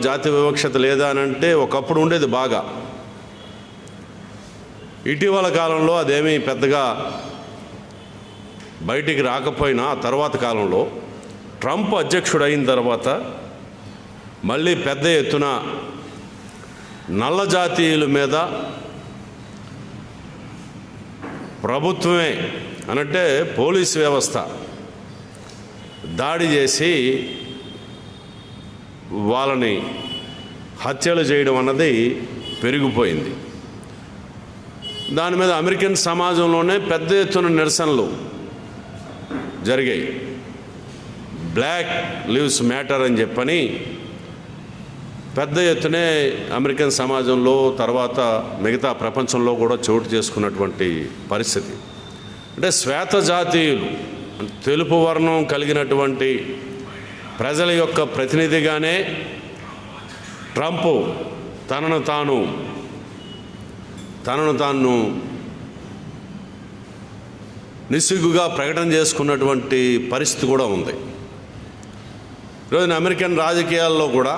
జాతి వివక్షత లేదా అని అంటే ఒకప్పుడు ఉండేది బాగా. ఇటీవల కాలంలో అదేమీ పెద్దగా బయటికి రాకపోయినా తర్వాత కాలంలో ట్రంప్ అధ్యక్షుడు అయిన తర్వాత మళ్ళీ పెద్ద ఎత్తున నల్ల జాతీయుల మీద ప్రభుత్వమే అనంటే పోలీస్ వ్యవస్థ దాడి చేసి వాళ్ళని హత్యలు చేయడం అన్నది పెరిగిపోయింది. దాని మీద అమెరికన్ సమాజంలోనే పెద్ద ఎత్తున నిరసనలు జరిగాయి. బ్లాక్ లివ్స్ మ్యాటర్ అని చెప్పని పెద్ద ఎత్తునే అమెరికన్ సమాజంలో తర్వాత మిగతా ప్రపంచంలో కూడా చోటు చేసుకున్నటువంటి పరిస్థితి. అంటే శ్వేత జాతీయులు, తెలుపు వర్ణం కలిగినటువంటి ప్రజల యొక్క ప్రతినిధిగానే ట్రంప్ తనను తాను నిస్సిగ్గుగా ప్రకటన చేసుకున్నటువంటి పరిస్థితి కూడా ఉంది. ఈరోజు అమెరికన్ రాజకీయాల్లో కూడా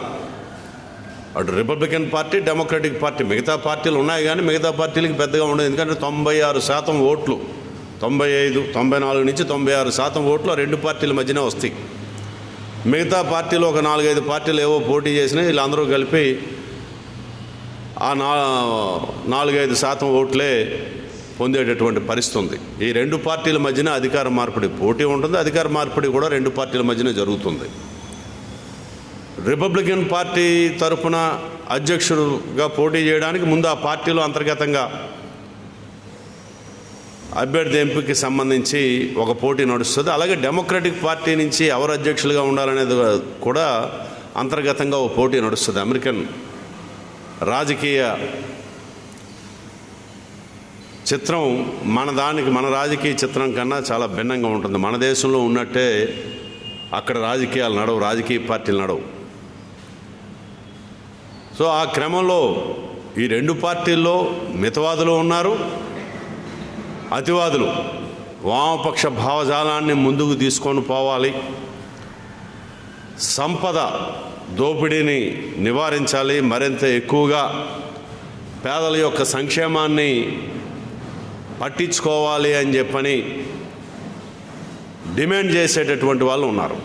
అటు రిపబ్లికన్ పార్టీ, డెమోక్రటిక్ పార్టీ, మిగతా పార్టీలు ఉన్నాయి కానీ మిగతా పార్టీలకు పెద్దగా ఉండదు. ఎందుకంటే 96% ఓట్లు, 94 నుంచి 96% ఓట్లు ఆ రెండు పార్టీల మధ్యనే వస్తాయి. మిగతా పార్టీలు ఒక 4-5 పార్టీలు ఏవో పోటీ చేసినాయి. వీళ్ళందరూ కలిపి ఆ 4-5% ఓట్లే పొందేటటువంటి పరిస్థితి ఉంది. ఈ రెండు పార్టీల మధ్యన అధికార మార్పిడి పోటీ ఉంటుంది. అధికార మార్పిడి కూడా రెండు పార్టీల మధ్యన జరుగుతుంది. రిపబ్లికన్ పార్టీ తరఫున అధ్యక్షుడుగా పోటీ చేయడానికి ముందు ఆ పార్టీలో అంతర్గతంగా అభ్యర్థి ఎంపికకి సంబంధించి ఒక పోటీ నడుస్తుంది. అలాగే డెమోక్రటిక్ పార్టీ నుంచి ఎవరు అధ్యక్షులుగా ఉండాలనేది కూడా అంతర్గతంగా ఒక పోటీ నడుస్తుంది. అమెరికన్ రాజకీయ చిత్రం మన రాజకీయ చిత్రం కన్నా చాలా భిన్నంగా ఉంటుంది. మన దేశంలో ఉన్నట్టే అక్కడ రాజకీయాలు నడవు, రాజకీయ పార్టీలు నడవు. సో ఆ క్రమంలో ఈ రెండు పార్టీల్లో మితవాదులు ఉన్నారు, అతివాదులు. వామపక్ష భావజాలాన్ని ముందుకు తీసుకొని పోవాలి, సంపద దోపిడీని నివారించాలి, మరింత ఎక్కువగా పేదల యొక్క సంక్షేమాన్ని పట్టించుకోవాలి అని చెప్పని డిమాండ్ చేసేటటువంటి వాళ్ళు ఉన్నారు.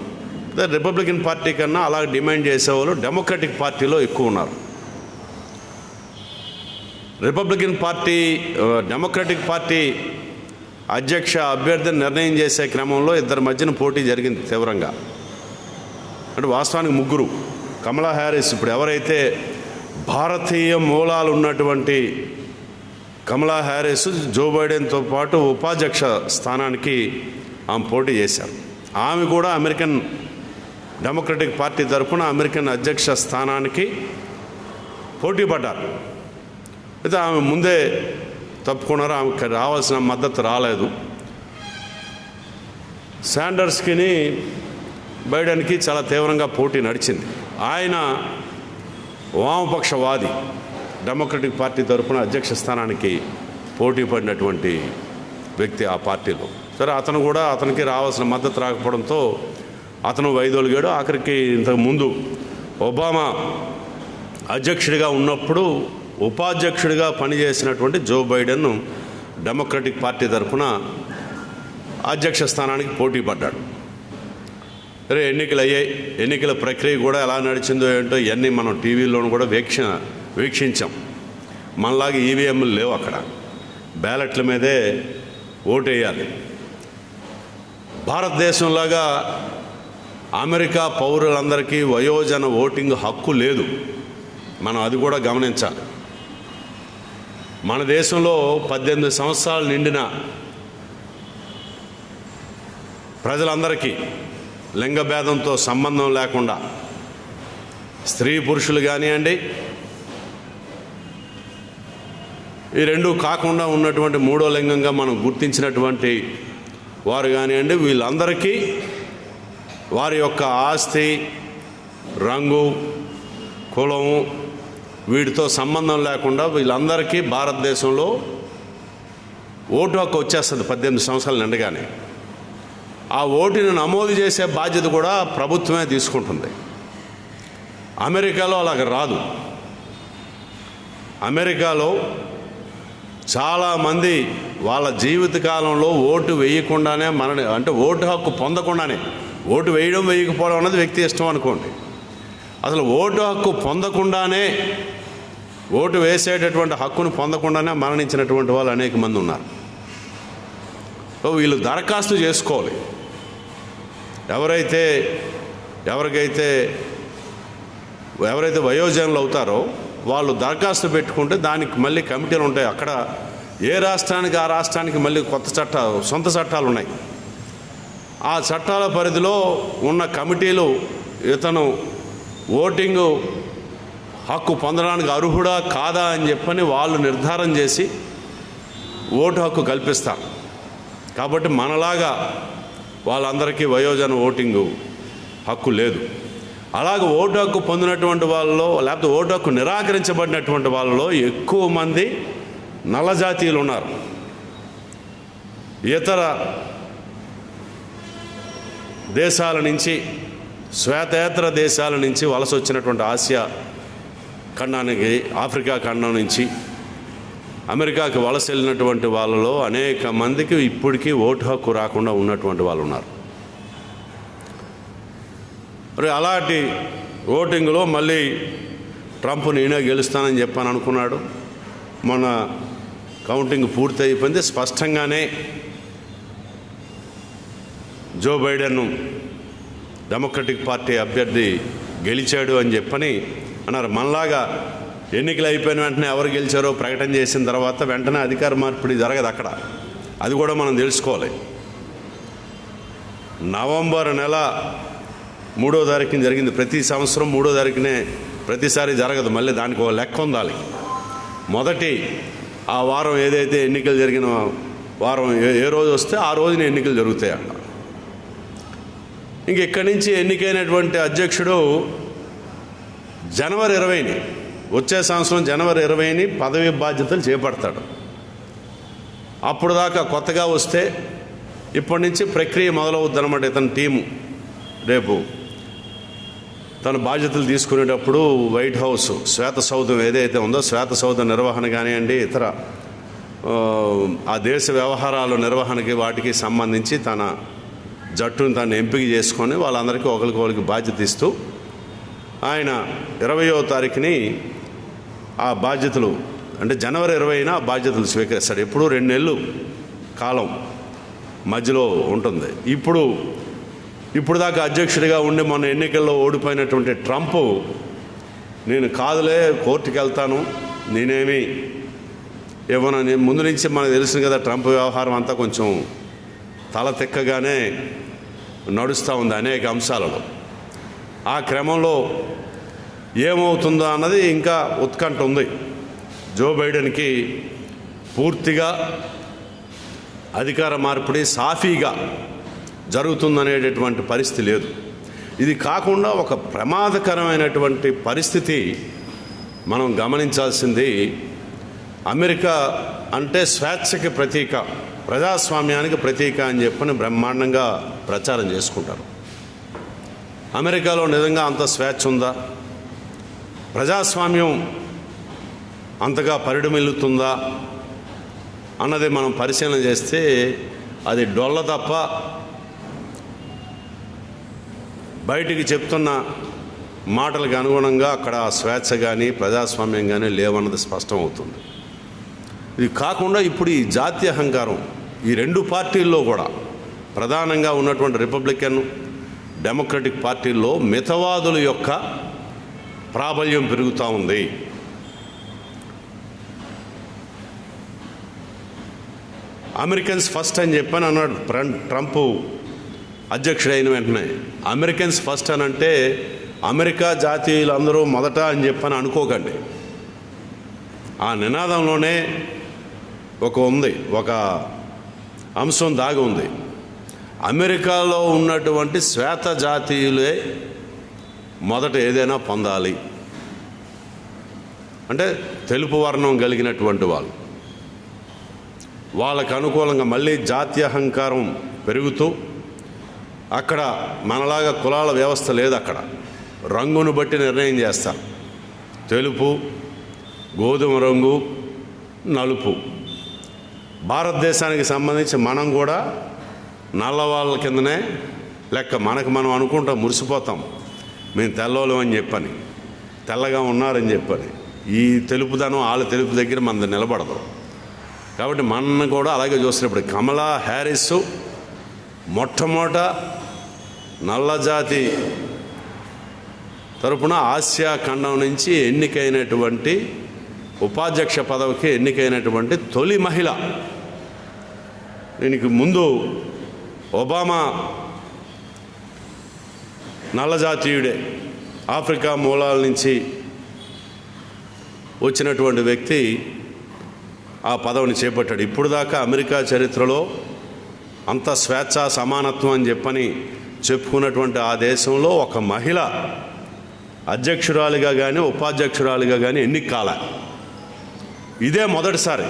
రిపబ్లికన్ పార్టీ కన్నా అలా డిమాండ్ చేసేవాళ్ళు డెమోక్రటిక్ పార్టీలో ఎక్కువ ఉన్నారు. డెమోక్రటిక్ పార్టీ అధ్యక్ష అభ్యర్థిని నిర్ణయం చేసే క్రమంలో ఇద్దరి మధ్యన పోటీ జరిగింది తీవ్రంగా. అంటే వాస్తవానికి ముగ్గురు. కమలా హ్యారిస్, ఇప్పుడు ఎవరైతే భారతీయ మూలాలు ఉన్నటువంటి కమలా హ్యారిస్, జో బైడెన్తో పాటు ఉపాధ్యక్ష స్థానానికి ఆమె పోటీ చేశారు. ఆమె కూడా అమెరికన్ డెమోక్రటిక్ పార్టీ తరఫున అమెరికన్ అధ్యక్ష స్థానానికి పోటీ పడ్డారు. అయితే ఆమె ముందే తప్పుకున్నారు, ఆమెకు రావాల్సిన మద్దతు రాలేదు. శాండర్స్కి బైడెన్కి చాలా తీవ్రంగా పోటీ నడిచింది. ఆయన వామపక్షవాది, డెమోక్రటిక్ పార్టీ తరఫున అధ్యక్ష స్థానానికి పోటీ పడినటువంటి వ్యక్తి ఆ పార్టీలో. సరే, అతనికి రావాల్సిన మద్దతు రాకపోవడంతో అతను వైదొలిగాడు. ఆఖరికి ఇంతకుముందు ఒబామా అధ్యక్షుడిగా ఉన్నప్పుడు ఉపాధ్యక్షుడిగా పనిచేసినటువంటి జో బైడెన్ డెమోక్రటిక్ పార్టీ తరఫున అధ్యక్ష స్థానానికి పోటీ పడ్డాడు. సరే, ఎన్నికలు అయ్యాయి. ఎన్నికల ప్రక్రియ కూడా ఎలా నడిచిందో ఏంటో ఇవన్నీ మనం టీవీలోనూ కూడా వీక్షించాం. మనలాగా ఈవీఎంలు లేవు, అక్కడ బ్యాలెట్ల మీదే ఓటేయాలి. భారతదేశంలాగా అమెరికా పౌరులందరికీ వయోజన ఓటింగ్ హక్కు లేదు. మనం అది కూడా గమనించాలి. మన దేశంలో 18 సంవత్సరాలు నిండిన ప్రజలందరికీ లింగభేదంతో సంబంధం లేకుండా, స్త్రీ పురుషులు కానివ్వండి, ఈ రెండు కాకుండా ఉన్నటువంటి మూడో లింగంగా మనం గుర్తించినటువంటి వారు కానివ్వండి, వీళ్ళందరికీ వారి యొక్క ఆస్తి, రంగు, కులము వీటితో సంబంధం లేకుండా వీళ్ళందరికీ భారతదేశంలో ఓటు హక్కు వచ్చేస్తుంది 18 సంవత్సరాలు నిండగానే. ఆ ఓటుని నమోదు చేసే బాధ్యత కూడా ప్రభుత్వమే తీసుకుంటుంది. అమెరికాలో అలాగ రాదు. అమెరికాలో చాలామంది వాళ్ళ జీవితకాలంలో ఓటు వేయకుండానే అంటే ఓటు హక్కు పొందకుండానే, ఓటు వేయడం వేయకపోవడం అన్నది వ్యక్తి ఇష్టం అనుకోండి, అసలు ఓటు హక్కు పొందకుండానే, ఓటు వేసేటటువంటి హక్కును పొందకుండానే మరణించినటువంటి వాళ్ళు అనేక మంది ఉన్నారు. సో వీళ్ళు దరఖాస్తు చేసుకోవాలి. ఎవరైతే వయోజనులు అవుతారో వాళ్ళు దరఖాస్తు పెట్టుకుంటే దానికి మళ్ళీ కమిటీలు ఉంటాయి. అక్కడ ఏ రాష్ట్రానికి ఆ రాష్ట్రానికి మళ్ళీ సొంత చట్టాలు ఉన్నాయి. ఆ చట్టాల పరిధిలో ఉన్న కమిటీలు ఇతను ఓటింగు హక్కు పొందడానికి అర్హుడా కాదా అని చెప్పని వాళ్ళు నిర్ధారణ చేసి ఓటు హక్కు కల్పిస్తారు. కాబట్టి మనలాగా వాళ్ళందరికీ వయోజన ఓటింగు హక్కు లేదు. అలాగే ఓటు హక్కు పొందినటువంటి వాళ్ళలో, లేకపోతే ఓటు హక్కు నిరాకరించబడినటువంటి వాళ్ళలో ఎక్కువ మంది నల్ల జాతీయులు ఉన్నారు. ఇతర దేశాల నుంచి, శ్వేతేతర దేశాల నుంచి వలస వచ్చినటువంటి ఆసియా ఖండానికి, ఆఫ్రికా ఖండం నుంచి అమెరికాకి వలస వెళ్ళినటువంటి వాళ్ళలో అనేక మందికి ఇప్పటికీ ఓటు హక్కు రాకుండా ఉన్నటువంటి వాళ్ళు ఉన్నారు. మరి అలాంటి ఓటింగ్లో మళ్ళీ ట్రంప్ నేనే గెలుస్తానని చెప్పని అనుకున్నాడు. మన కౌంటింగ్ పూర్తి అయిపోయింది. స్పష్టంగానే జో బైడెన్ డెమోక్రటిక్ పార్టీ అభ్యర్థి గెలిచాడు అని చెప్పని అన్నారు. మనలాగా ఎన్నికలు అయిపోయిన వెంటనే ఎవరు గెలిచారో ప్రకటన చేసిన తర్వాత వెంటనే అధికార మార్పిడి జరగదు అక్కడ. అది కూడా మనం తెలుసుకోవాలి. నవంబర్ నెల 3వ తారీఖున జరిగింది. ప్రతి సంవత్సరం 3వ తారీఖునే, ప్రతిసారి జరగదు. మళ్ళీ దానికి ఒక లెక్క ఉండాలి. మొదటి ఆ వారం ఏదైతే ఎన్నికలు జరిగిన వారం ఏ రోజు వస్తే ఆ రోజున ఎన్నికలు జరుగుతాయి అక్కడ. ఇంక ఇక్కడి నుంచి ఎన్నికైనటువంటి అధ్యక్షుడు జనవరి 20ని, వచ్చే సంవత్సరం జనవరి 20ని పదవి బాధ్యతలు చేపడతాడు. అప్పుడు దాకా కొత్తగా వస్తే ఇప్పటి నుంచి ప్రక్రియ మొదలవుద్ది అన్నమాట. ఇతని టీము రేపు తన బాధ్యతలు తీసుకునేటప్పుడు వైట్ హౌస్, శ్వేత సౌధం ఏదైతే ఉందో శ్వేత సౌధ నిర్వహణ కానివ్వండి, ఇతర ఆ దేశ వ్యవహారాల నిర్వహణకి వాటికి సంబంధించి తన జట్టును తను ఎంపిక చేసుకొని వాళ్ళందరికీ ఒకరికొకరికి బాధ్యత ఇస్తూ ఆయన 20వ తారీఖుని ఆ బాధ్యతలు, అంటే జనవరి 20న ఆ బాధ్యతలు స్వీకరిస్తాడు. ఎప్పుడూ 2 నెలలు కాలం మధ్యలో ఉంటుంది. ఇప్పుడు దాకా అధ్యక్షుడిగా ఉండి మొన్న ఎన్నికల్లో ఓడిపోయినటువంటి ట్రంప్, నేను కాదులే కోర్టుకి వెళ్తాను, నేనేమి ఇవ్వనని ముందు నుంచి మనకు తెలుసు కదా. ట్రంప్ వ్యవహారం అంతా కొంచెం తల తిక్కగానే నడుస్తూ ఉంది అనేక అంశాలలో. ఆ క్రమంలో ఏమవుతుందో అన్నది ఇంకా ఉత్కంఠ ఉంది. జో బైడెన్కి పూర్తిగా అధికార మార్పిడి సాఫీగా జరుగుతుందనేటటువంటి పరిస్థితి లేదు. ఇది కాకుండా ఒక ప్రమాదకరమైనటువంటి పరిస్థితి మనం గమనించాల్సింది, అమెరికా అంటే స్వేచ్ఛకి ప్రతీక, ప్రజాస్వామ్యానికి ప్రతీక అని చెప్పని బ్రహ్మాండంగా ప్రచారం చేసుకుంటారు. అమెరికాలో నిజంగా అంత స్వేచ్ఛ ఉందా? ప్రజాస్వామ్యం అంతగా పరిఢమిల్లుతుందా అన్నది మనం పరిశీలన చేస్తే అది డొల్ల తప్ప బయటికి చెప్తున్న మాటలకు అనుగుణంగా అక్కడ స్వేచ్ఛ కానీ ప్రజాస్వామ్యం కానీ లేవన్నది స్పష్టమవుతుంది. ఇది కాకుండా ఇప్పుడు ఈ జాతీయ అహంకారం ఈ 2 పార్టీల్లో కూడా, ప్రధానంగా ఉన్నటువంటి రిపబ్లికన్ డెమోక్రటిక్ పార్టీల్లో మితవాదుల యొక్క ప్రాబల్యం పెరుగుతూ ఉంది. అమెరికన్స్ ఫస్ట్ అని చెప్పని అన్నాడు ట్రంప్ అధ్యక్షుడైన వెంటనే. అమెరికన్స్ ఫస్ట్ అని అంటే అమెరికా జాతీయులందరూ మొదట అని చెప్పని అనుకోకండి. ఆ నినాదంలోనే ఒక అంశం దాగి ఉంది. అమెరికాలో ఉన్నటువంటి శ్వేత జాతీయులే మొదట ఏదైనా పొందాలి అంటే తెలుపు వర్ణం కలిగినటువంటి వాళ్ళకు అనుకూలంగా మళ్ళీ జాతీయ అహంకారం పెరుగుతూ, అక్కడ మనలాగా కులాల వ్యవస్థ లేదు. అక్కడ రంగును బట్టి నిర్ణయం చేస్తారు. తెలుపు, గోధుమ రంగు, నలుపు. భారతదేశానికి సంబంధించి మనం కూడా నల్లవాళ్ళ కిందనే లెక్క. మనం అనుకుంటాం, మురిసిపోతాం మేము తెల్లోళ్ళం అని చెప్పని, తెల్లగా ఉన్నారని చెప్పని. ఈ తెలుపుదనం వాళ్ళ తెలుపు దగ్గర మనది నిలబడదు. కాబట్టి మన కూడా అలాగే చూసినప్పుడు కమలా హ్యారిస్ మొట్టమొదట నల్లజాతి తరపున ఆసియా ఖండం నుంచి ఎన్నికైనటువంటి ఉపాధ్యక్ష పదవికి ఎన్నికైనటువంటి తొలి మహిళ. దీనికి ముందు ఒబామా నల్లజాతీయుడే, ఆఫ్రికా మూలాల నుంచి వచ్చినటువంటి వ్యక్తి ఆ పదవిని చేపట్టాడు. ఇప్పుడు దాకా అమెరికా చరిత్రలో అంత స్వేచ్ఛ సమానత్వం అని చెప్పని చెప్పుకున్నటువంటి ఆ దేశంలో ఒక మహిళ అధ్యక్షురాలిగా కానీ ఉపాధ్యక్షురాలిగా కానీ ఎన్నిక కాలే. ఇదే మొదటిసారి.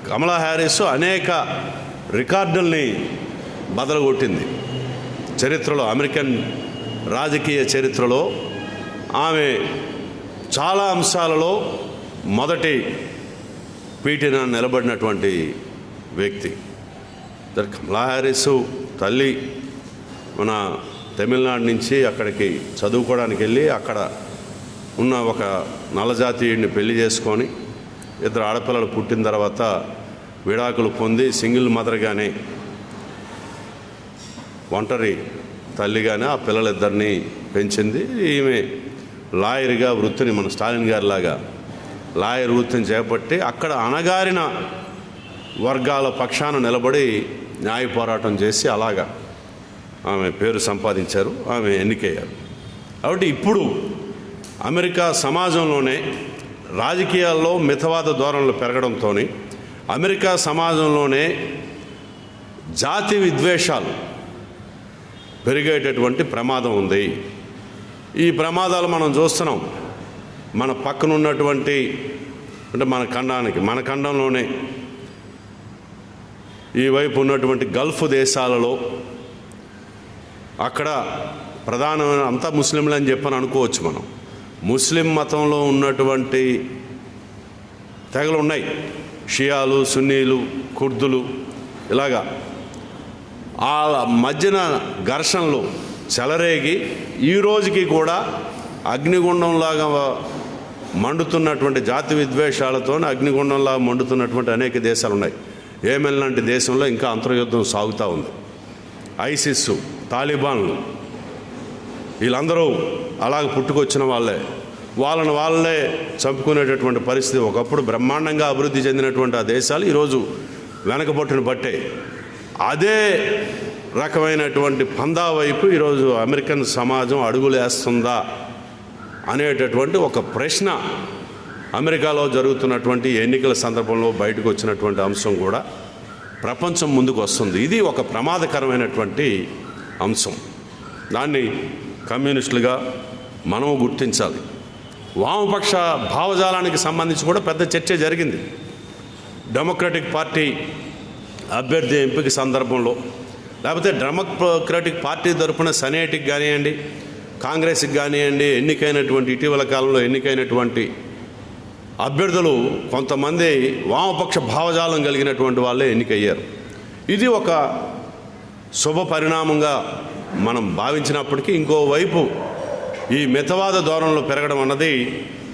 కమలా హ్యారిస్ అనేక రికార్డుల్ని బదలగొట్టింది చరిత్రలో, అమెరికన్ రాజకీయ చరిత్రలో. ఆమె చాలా అంశాలలో మొదటి పీఠన నిలబడినటువంటి వ్యక్తి. కమలా హ్యారిస్ తల్లి మన తమిళనాడు నుంచి అక్కడికి చదువుకోవడానికి వెళ్ళి అక్కడ ఉన్న ఒక నల్లజాతీయుడిని పెళ్లి చేసుకొని 2 ఆడపిల్లలు పుట్టిన తర్వాత విడాకులు పొంది సింగిల్ మదర్గానే, ఒంటరి తల్లిగానే ఆ పిల్లలిద్దరినీ పెంచింది. ఈమె లాయర్గా వృత్తిని, మన స్టాలిన్ గారి లాగా లాయర్ వృత్తిని చేపట్టి అక్కడ అణగారిన వర్గాల పక్షాన నిలబడి న్యాయ పోరాటం చేసి అలాగా ఆమె పేరు సంపాదించారు, ఆమె ఎన్నికయ్యారు. కాబట్టి ఇప్పుడు అమెరికా సమాజంలోనే రాజకీయాల్లో మితవాద ధోరణులు పెరగడంతో అమెరికా సమాజంలోనే జాతి విద్వేషాలు పెరిగేటటువంటి ప్రమాదం ఉంది. ఈ ప్రమాదాలు మనం చూస్తున్నాం. మన పక్కనున్నటువంటి, అంటే మన ఖండంలోనే ఈ వైపు ఉన్నటువంటి గల్ఫ్ దేశాలలో అక్కడ ప్రధానమైన అంతా ముస్లింలు అని చెప్పని అనుకోవచ్చు మనం. ముస్లిం మతంలో ఉన్నటువంటి తెగలు ఉన్నాయి, షియాలు, సున్నీలు, కుర్దులు, ఇలాగా ఆ మధ్యన ఘర్షణలు చెలరేగి ఈ రోజుకి కూడా అగ్నిగుండంలాగా మండుతున్నటువంటి జాతి విద్వేషాలతో అగ్నిగుండంలాగా మండుతున్నటువంటి అనేక దేశాలు ఉన్నాయి. ఏమెన్ లాంటి దేశంలో ఇంకా అంతర్యుద్ధం సాగుతూ ఉంది. ఐసిస్, తాలిబాన్లు వీళ్ళందరూ అలాగ పుట్టుకొచ్చిన వాళ్ళే చంపుకునేటటువంటి పరిస్థితి. ఒకప్పుడు బ్రహ్మాండంగా అభివృద్ధి చెందినటువంటి ఆ దేశాలు ఈరోజు వెనకబట్టును బట్టే అదే రకమైనటువంటి పందా వైపు ఈరోజు అమెరికన్ సమాజం అడుగులేస్తుందా అనేటటువంటి ఒక ప్రశ్న అమెరికాలో జరుగుతున్నటువంటి ఎన్నికల సందర్భంలో బయటకు వచ్చినటువంటి అంశం కూడా ప్రపంచం ముందుకు వస్తుంది. ఇది ఒక ప్రమాదకరమైనటువంటి అంశం. దాన్ని కమ్యూనిస్టులుగా మనం గుర్తించాలి. వామపక్ష భావజాలానికి సంబంధించి కూడా పెద్ద చర్చ జరిగింది. డెమోక్రటిక్ పార్టీ అభ్యర్థి ఎంపిక సందర్భంలో, లేకపోతే డెమోక్రటిక్ పార్టీ తరఫున సెనేట్కి కానివ్వండి, కాంగ్రెస్కి కానివ్వండి, ఇటీవల కాలంలో ఎన్నికైనటువంటి అభ్యర్థులు కొంతమంది వామపక్ష భావజాలం కలిగినటువంటి వాళ్ళే ఎన్నికయ్యారు. ఇది ఒక శుభ పరిణామంగా మనం భావించినప్పటికీ ఇంకోవైపు ఈ మితవాద ధోరణిలో పెరగడం అన్నది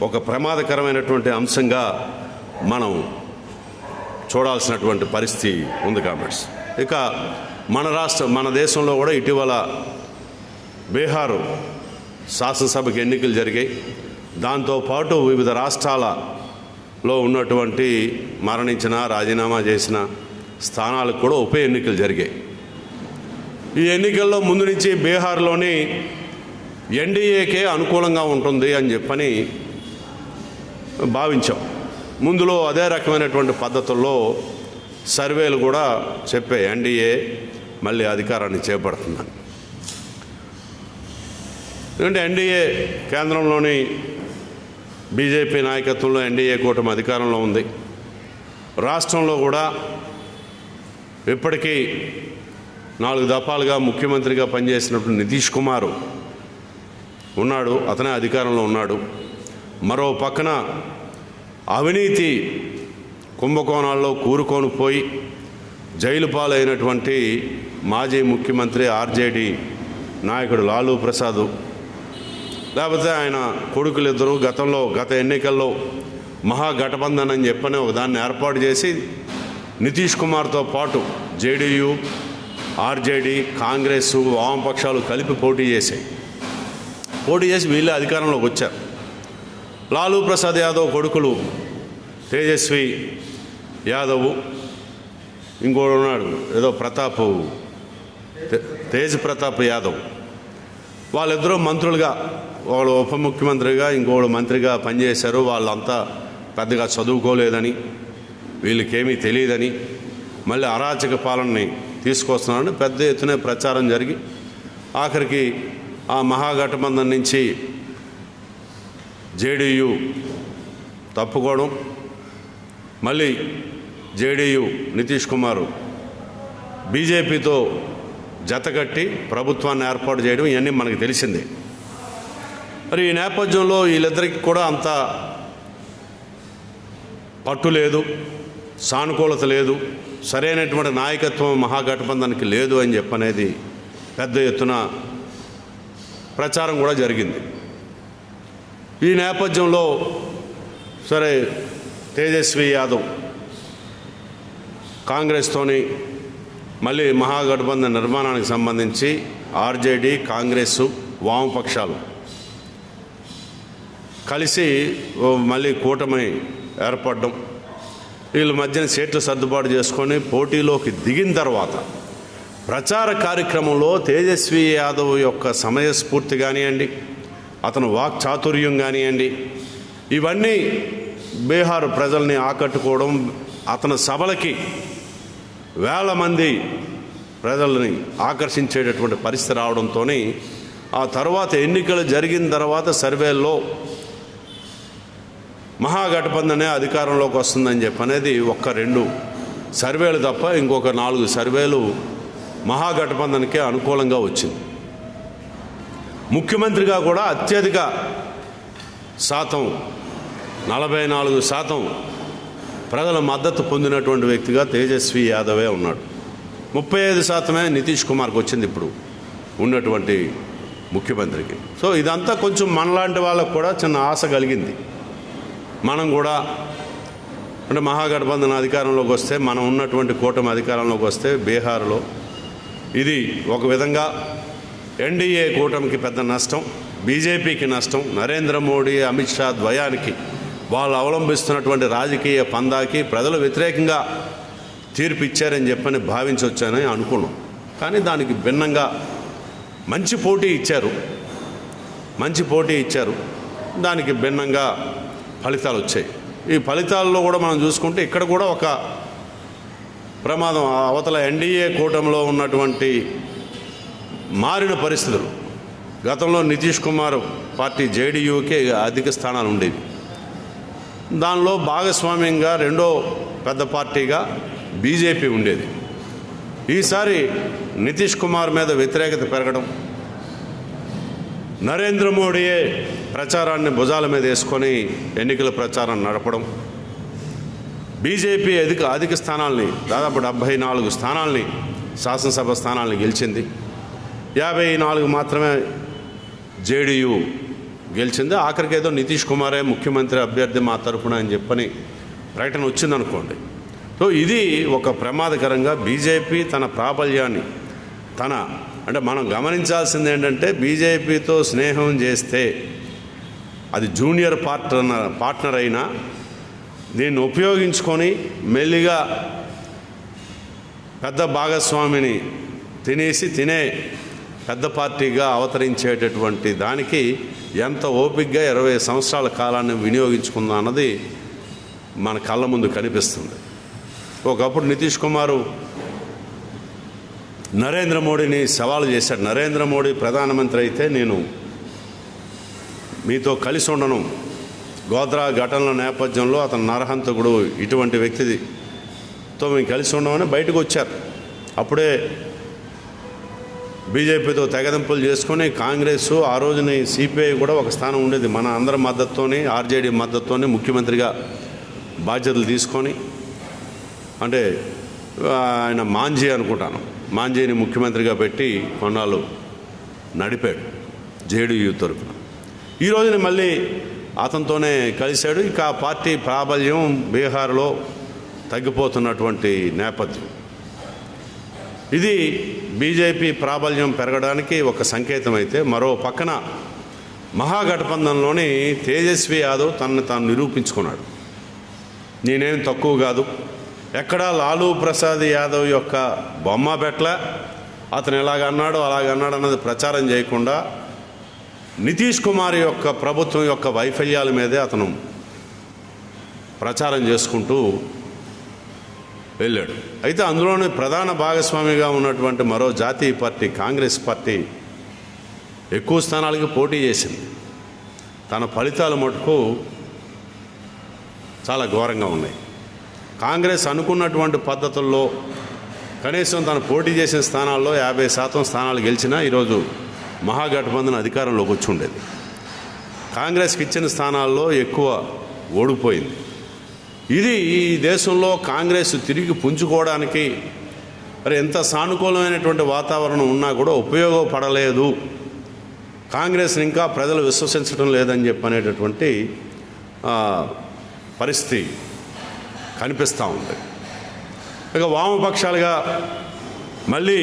ఒక ప్రమాదకరమైనటువంటి అంశంగా మనం చూడాల్సినటువంటి పరిస్థితి ఉంది. కామెంట్స్ ఇక మన దేశంలో కూడా ఇటీవల బీహారు శాసనసభకి ఎన్నికలు జరిగాయి. దాంతోపాటు వివిధ రాష్ట్రాలలో ఉన్నటువంటి మరణించిన, రాజీనామా చేసిన స్థానాలకు కూడా ఉప ఎన్నికలు జరిగాయి. ఈ ఎన్నికల్లో ముందు నుంచి బీహార్లోని ఎన్డీఏకే అనుకూలంగా ఉంటుంది అని చెప్పని భావించాం. ముందులో అదే రకమైనటువంటి పద్ధతుల్లో సర్వేలు కూడా చెప్పాయి ఎన్డీఏ మళ్ళీ అధికారాన్ని చేపడుతుందని. ఎందుకంటే ఎన్డీఏ కేంద్రంలోని బీజేపీ నాయకత్వంలో ఎన్డీఏ కూటమి అధికారంలో ఉంది. రాష్ట్రంలో కూడా ఇప్పటికీ 4 దఫాలుగా ముఖ్యమంత్రిగా పనిచేసినప్పుడు నితీష్ కుమార్ ఉన్నాడు, అతనే అధికారంలో ఉన్నాడు. మరో పక్కన అవినీతి కుంభకోణాల్లో కూరుకొని పోయి జైలు పాలైనటువంటి మాజీ ముఖ్యమంత్రి ఆర్జేడీ నాయకుడు లాలూ ప్రసాద్, లేకపోతే ఆయన కొడుకులిద్దరూ గత ఎన్నికల్లో మహాగఠబంధన్ అని చెప్పని ఒకదాన్ని ఏర్పాటు చేసి నితీష్ కుమార్తో పాటు జేడీయూ, ఆర్జేడీ, కాంగ్రెస్, వామపక్షాలు కలిపి పోటీ చేసి వీళ్ళే అధికారంలోకి వచ్చారు. లాలూ ప్రసాద్ యాదవ్ కొడుకులు తేజస్వి యాదవ్, ఇంకోడు ఉన్నాడు ఏదో తేజ్ ప్రతాప్ యాదవ్, వాళ్ళిద్దరూ మంత్రులుగా, ఒకడు ఉప ముఖ్యమంత్రిగా, ఇంకోడు మంత్రిగా పనిచేశారు. వాళ్ళంతా పెద్దగా చదువుకోలేదని, వీళ్ళకేమీ తెలియదని, మళ్ళీ అరాచక పాలనని తీసుకొస్తున్నారని పెద్ద ఎత్తున ప్రచారం జరిగి ఆఖరికి ఆ మహాగఠబంధన్ నుంచి జేడీయూ తప్పుకోవడం, మళ్ళీ జేడీయూ నితీష్ కుమార్ బీజేపీతో జతకట్టి ప్రభుత్వాన్ని ఏర్పాటు చేయడం ఇవన్నీ మనకు తెలిసిందే. మరి ఈ నేపథ్యంలో వీళ్ళిద్దరికి కూడా అంత పట్టు లేదు, సానుకూలత లేదు, సరైనటువంటి నాయకత్వం మహాగఠబంధన్కి లేదు అని చెప్పనేది పెద్ద ఎత్తున ప్రచారం కూడా జరిగింది. ఈ నేపథ్యంలో సరే తేజస్వి యాదవ్ కాంగ్రెస్తోని మళ్ళీ మహాగఠబంధన్ నిర్మాణానికి సంబంధించి ఆర్జేడీ, కాంగ్రెస్, వామపక్షాలు కలిసి మళ్ళీ కూటమి ఏర్పడడం, వీళ్ళ మధ్యన సీట్లు సర్దుబాటు చేసుకొని పోటీలోకి దిగిన తర్వాత ప్రచార కార్యక్రమంలో తేజస్వి యాదవ్ యొక్క సమయస్ఫూర్తి కానివ్వండి, అతను వాక్చాతుర్యం కానివ్వండి, ఇవన్నీ బీహార్ ప్రజల్ని ఆకట్టుకోవడం, అతని సభలకి వేల మంది ప్రజల్ని ఆకర్షించేటటువంటి పరిస్థితి రావడంతో ఆ తర్వాత ఎన్నికలు జరిగిన తర్వాత సర్వేల్లో మహాగఠబంధనే అధికారంలోకి వస్తుందని చెప్పనేది 1-2 సర్వేలు తప్ప ఇంకొక 4 సర్వేలు మహాగఠబంధన్కే అనుకూలంగా వచ్చింది. ముఖ్యమంత్రిగా కూడా అత్యధిక శాతం 44% ప్రజల మద్దతు పొందినటువంటి వ్యక్తిగా తేజస్వి యాదవే ఉన్నాడు. 35% నితీష్ కుమార్కి వచ్చింది ఇప్పుడు ఉన్నటువంటి ముఖ్యమంత్రికి. సో ఇదంతా కొంచెం మనలాంటి వాళ్ళకు కూడా చిన్న ఆశ కలిగింది. మనం కూడా అంటే మహాగఠబంధన్ అధికారంలోకి వస్తే, మనం ఉన్నటువంటి కూటమి అధికారంలోకి వస్తే బీహార్లో ఇది ఒక విధంగా ఎన్డీఏ కూటమికి పెద్ద నష్టం, బీజేపీకి నష్టం, నరేంద్ర మోడీ, అమిత్ షా ద్వయానికి, వాళ్ళు అవలంబిస్తున్నటువంటి రాజకీయ పందాకి ప్రజలు వ్యతిరేకంగా తీర్పు ఇచ్చారని చెప్పని భావించవచ్చని అనుకున్నాం. కానీ దానికి భిన్నంగా మంచి పోటీ ఇచ్చారు, దానికి భిన్నంగా ఫలితాలు వచ్చాయి. ఈ ఫలితాల్లో కూడా మనం చూసుకుంటే ఇక్కడ కూడా ఒక ప్రమాదం, అవతల ఎన్డీఏ కూటమిలో ఉన్నటువంటి మారిన పరిస్థితులు. గతంలో నితీష్ కుమార్ పార్టీ జేడీయూకే అధిక స్థానాలు ఉండేవి, దానిలో భాగస్వామ్యంగా రెండో పెద్ద పార్టీగా బీజేపీ ఉండేది. ఈసారి నితీష్ కుమార్ మీద వ్యతిరేకత పెరగడం, నరేంద్ర మోడీయే ప్రచారాన్ని భుజాల మీద వేసుకొని ఎన్నికల ప్రచారం నడపడం, బీజేపీ అధిక స్థానాల్ని, దాదాపు 74 స్థానాల్ని, శాసనసభ స్థానాల్ని గెలిచింది. 54 మాత్రమే జేడీయూ గెలిచింది. ఆఖరికి ఏదో నితీష్ కుమారే ముఖ్యమంత్రి అభ్యర్థి మా తరఫున అని చెప్పని ప్రకటన వచ్చిందనుకోండి. సో ఇది ఒక ప్రమాదకరంగా బీజేపీ తన ప్రాబల్యాన్ని అంటే మనం గమనించాల్సింది ఏంటంటే, బీజేపీతో స్నేహం చేస్తే అది జూనియర్ పార్ట్నర్ అయినా దీన్ని ఉపయోగించుకొని మెల్లిగా పెద్ద భాగస్వామిని తినే పెద్ద పార్టీగా అవతరించేటటువంటి దానికి ఎంత ఓపికగా 20 సంవత్సరాల కాలాన్ని వినియోగించుకుందా అన్నది మన కళ్ళ ముందు కనిపిస్తుంది. ఒకప్పుడు నితీష్ కుమారు నరేంద్ర మోడీని సవాలు చేశాడు. నరేంద్ర మోడీ ప్రధానమంత్రి అయితే నేను మీతో కలిసి ఉండను, గోద్రా ఘటనల నేపథ్యంలో అతను నరహంతకుడు, ఇటువంటి వ్యక్తితో మేము కలిసి ఉండమని బయటకు వచ్చారు. అప్పుడే బీజేపీతో తెగదింపులు చేసుకొని కాంగ్రెస్ ఆ రోజుని సిపిఐ కూడా ఒక స్థానం ఉండేది. మన అందరి మద్దతుతోని ఆర్జేడీ మద్దతుతోని ముఖ్యమంత్రిగా బాధ్యతలు తీసుకొని, అంటే ఆయన మాంజీ అనుకుంటాను, మాంజీని ముఖ్యమంత్రిగా పెట్టి కొన్నాళ్ళు నడిపాడు జేడీయూ తరఫున. ఈ రోజున మళ్ళీ అతనితోనే కలిశాడు. ఇక ఆ పార్టీ ప్రాబల్యం బీహార్లో తగ్గిపోతున్నటువంటి నేపథ్యం. ఇది బీజేపీ ప్రాబల్యం పెరగడానికి ఒక సంకేతం అయితే, మరో పక్కన మహాగఠబంధన్లోని తేజస్వి యాదవ్ తనను తాను నిరూపించుకున్నాడు. నేనేం తక్కువ కాదు, ఎక్కడా లాలూ ప్రసాద్ యాదవ్ యొక్క బొమ్మ పెట్ల, అతను ఎలాగన్నాడు అలాగన్నాడు అన్నది ప్రచారం చేయకుండా నితీష్ కుమార్ యొక్క ప్రభుత్వం యొక్క వైఫల్యాల మీదే అతను ప్రచారం చేసుకుంటూ వెళ్ళాడు. అయితే అందులోని ప్రధాన భాగస్వామిగా ఉన్నటువంటి మరో జాతీయ పార్టీ కాంగ్రెస్ పార్టీ ఎక్కువ స్థానాలకి పోటీ చేసింది. తన ఫలితాలు మటుకు చాలా ఘోరంగా ఉన్నాయి. కాంగ్రెస్ అనుకున్నటువంటి పద్ధతుల్లో కనీసం తను పోటీ చేసిన స్థానాల్లో 50% స్థానాలు గెలిచినా ఈరోజు మహాగఠబంధన్ అధికారంలోకి వచ్చి ఉండేది. కాంగ్రెస్కి ఇచ్చిన స్థానాల్లో ఎక్కువ ఓడిపోయింది. ఇది ఈ దేశంలో కాంగ్రెస్ తిరిగి పుంజుకోవడానికి మరి ఎంత సానుకూలమైనటువంటి వాతావరణం ఉన్నా కూడా ఉపయోగపడలేదు, కాంగ్రెస్ని ఇంకా ప్రజలు విశ్వసించడం లేదని చెప్పనేటటువంటి పరిస్థితి కనిపిస్తూ ఉంది. ఇక వామపక్షాలుగా మళ్ళీ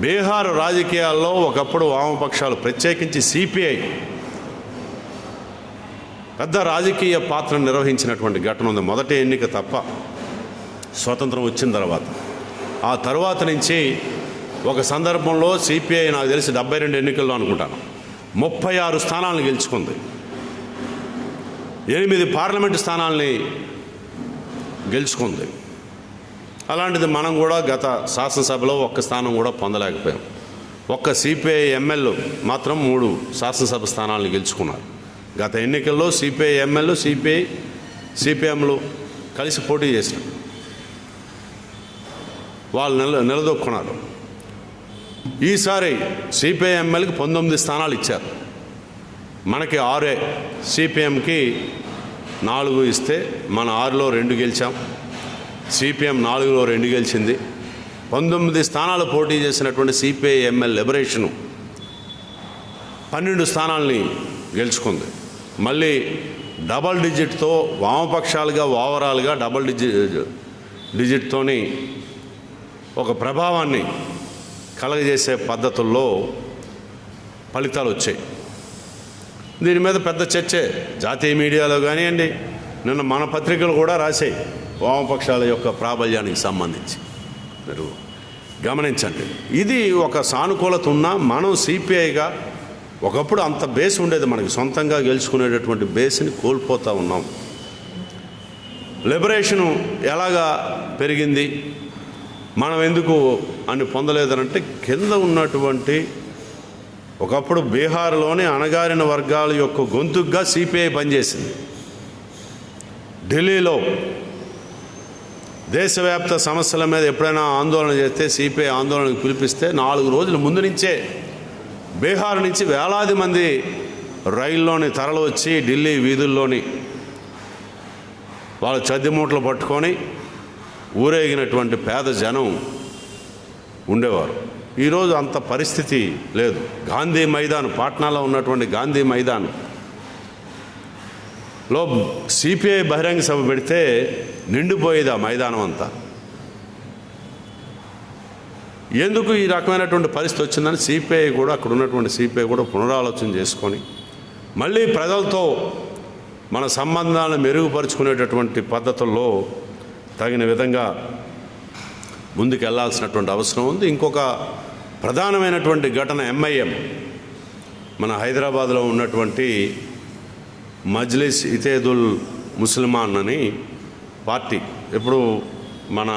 బీహార్ రాజకీయాల్లో ఒకప్పుడు వామపక్షాలు, ప్రత్యేకించి సిపిఐ పెద్ద రాజకీయ పాత్ర నిర్వహించినటువంటి ఘటన ఉంది. మొదటి ఎన్నిక తప్ప స్వతంత్రం వచ్చిన తర్వాత. ఆ తర్వాత నుంచి ఒక సందర్భంలో సిపిఐ నాకు తెలిసి 72 ఎన్నికల్లో అనుకుంటాను 36 స్థానాలను గెలుచుకుంది. 8 పార్లమెంటు స్థానాల్ని గెలుచుకుంది. అలాంటిది మనం కూడా గత శాసనసభలో ఒక్క స్థానం కూడా పొందలేకపోయాం. ఒక్క సిపిఐ ఎమ్మెల్యే మాత్రం 3 శాసనసభ స్థానాలను గెలుచుకున్నారు. గత ఎన్నికల్లో సిపిఐ ఎమ్మెల్యే, సిపిఎంలు కలిసి పోటీ చేసినారు. వాళ్ళు నిలదొక్కున్నారు. ఈసారి సిపిఐ ఎమ్మెల్యేకి 19 స్థానాలు ఇచ్చారు. మనకి 6, సిపిఎంకి 4 ఇస్తే మన 6లో 2 గెలిచాం. సిపిఎం 4లో 2 గెలిచింది. 19 స్థానాలు పోటీ చేసినటువంటి సిపిఐ ఎమ్మెల్యే లిబరేషను 12 స్థానాలని గెలుచుకుంది. మళ్ళీ డబల్ డిజిట్తో వామపక్షాలుగా ఓవరాల్గా డబల్ డిజిట్తోని ఒక ప్రభావాన్ని కలగజేసే పద్ధతుల్లో ఫలితాలు వచ్చాయి. దీని మీద పెద్ద చర్చే జాతీయ మీడియాలో కానివ్వండి, నిన్న మన పత్రికలు కూడా రాశాయి వామపక్షాల యొక్క ప్రాబల్యానికి సంబంధించి. మీరు గమనించండి. ఇది ఒక సానుకూలత ఉన్నా మనం సిపిఐగా ఒకప్పుడు అంత బేస్ ఉండేది, మనకి సొంతంగా గెలుచుకునేటటువంటి బేస్ని కోల్పోతూ ఉన్నాం. లిబరేషను ఎలాగా పెరిగింది, మనం ఎందుకు అని పొందలేదనంటే కింద ఉన్నటువంటి ఒకప్పుడు బీహార్లోని అణగారిన వర్గాల యొక్క గొంతుగ్గా సిపిఐ పనిచేసింది. ఢిల్లీలో దేశవ్యాప్త సమస్యల మీద ఎప్పుడైనా ఆందోళన చేస్తే, సిపిఐ ఆందోళనకు పిలిపిస్తే 4 రోజుల ముందు నుంచే బీహార్ నుంచి వేలాది మంది రైల్లోని తరలి వచ్చి ఢిల్లీ వీధుల్లోని వాళ్ళ చద్దిమూటలు పట్టుకొని ఊరేగినటువంటి పేద జనం ఉండేవారు. ఈరోజు అంత పరిస్థితి లేదు. గాంధీ మైదాన్, పాట్నాలో ఉన్నటువంటి గాంధీ మైదాన్లో సిపిఐ బహిరంగ సభ పెడితే నిండిపోయేది ఆ మైదానం అంతా. ఎందుకు ఈ రకమైనటువంటి పరిస్థితి వచ్చిందని సిపిఐ కూడా, అక్కడ ఉన్నటువంటి సిపిఐ కూడా పునరాలోచన చేసుకొని మళ్ళీ ప్రజలతో మన సంబంధాలను మెరుగుపరుచుకునేటటువంటి పద్ధతుల్లో తగిన విధంగా ముందుకు వెళ్లాల్సినటువంటి అవసరం ఉంది. ఇంకొక ప్రధానమైనటువంటి ఘటన ఎంఐఎం, మన హైదరాబాద్లో ఉన్నటువంటి మజ్లిస్ ఇతేదుల్ ముస్లిమాన్ అని పార్టీ, ఇప్పుడు మన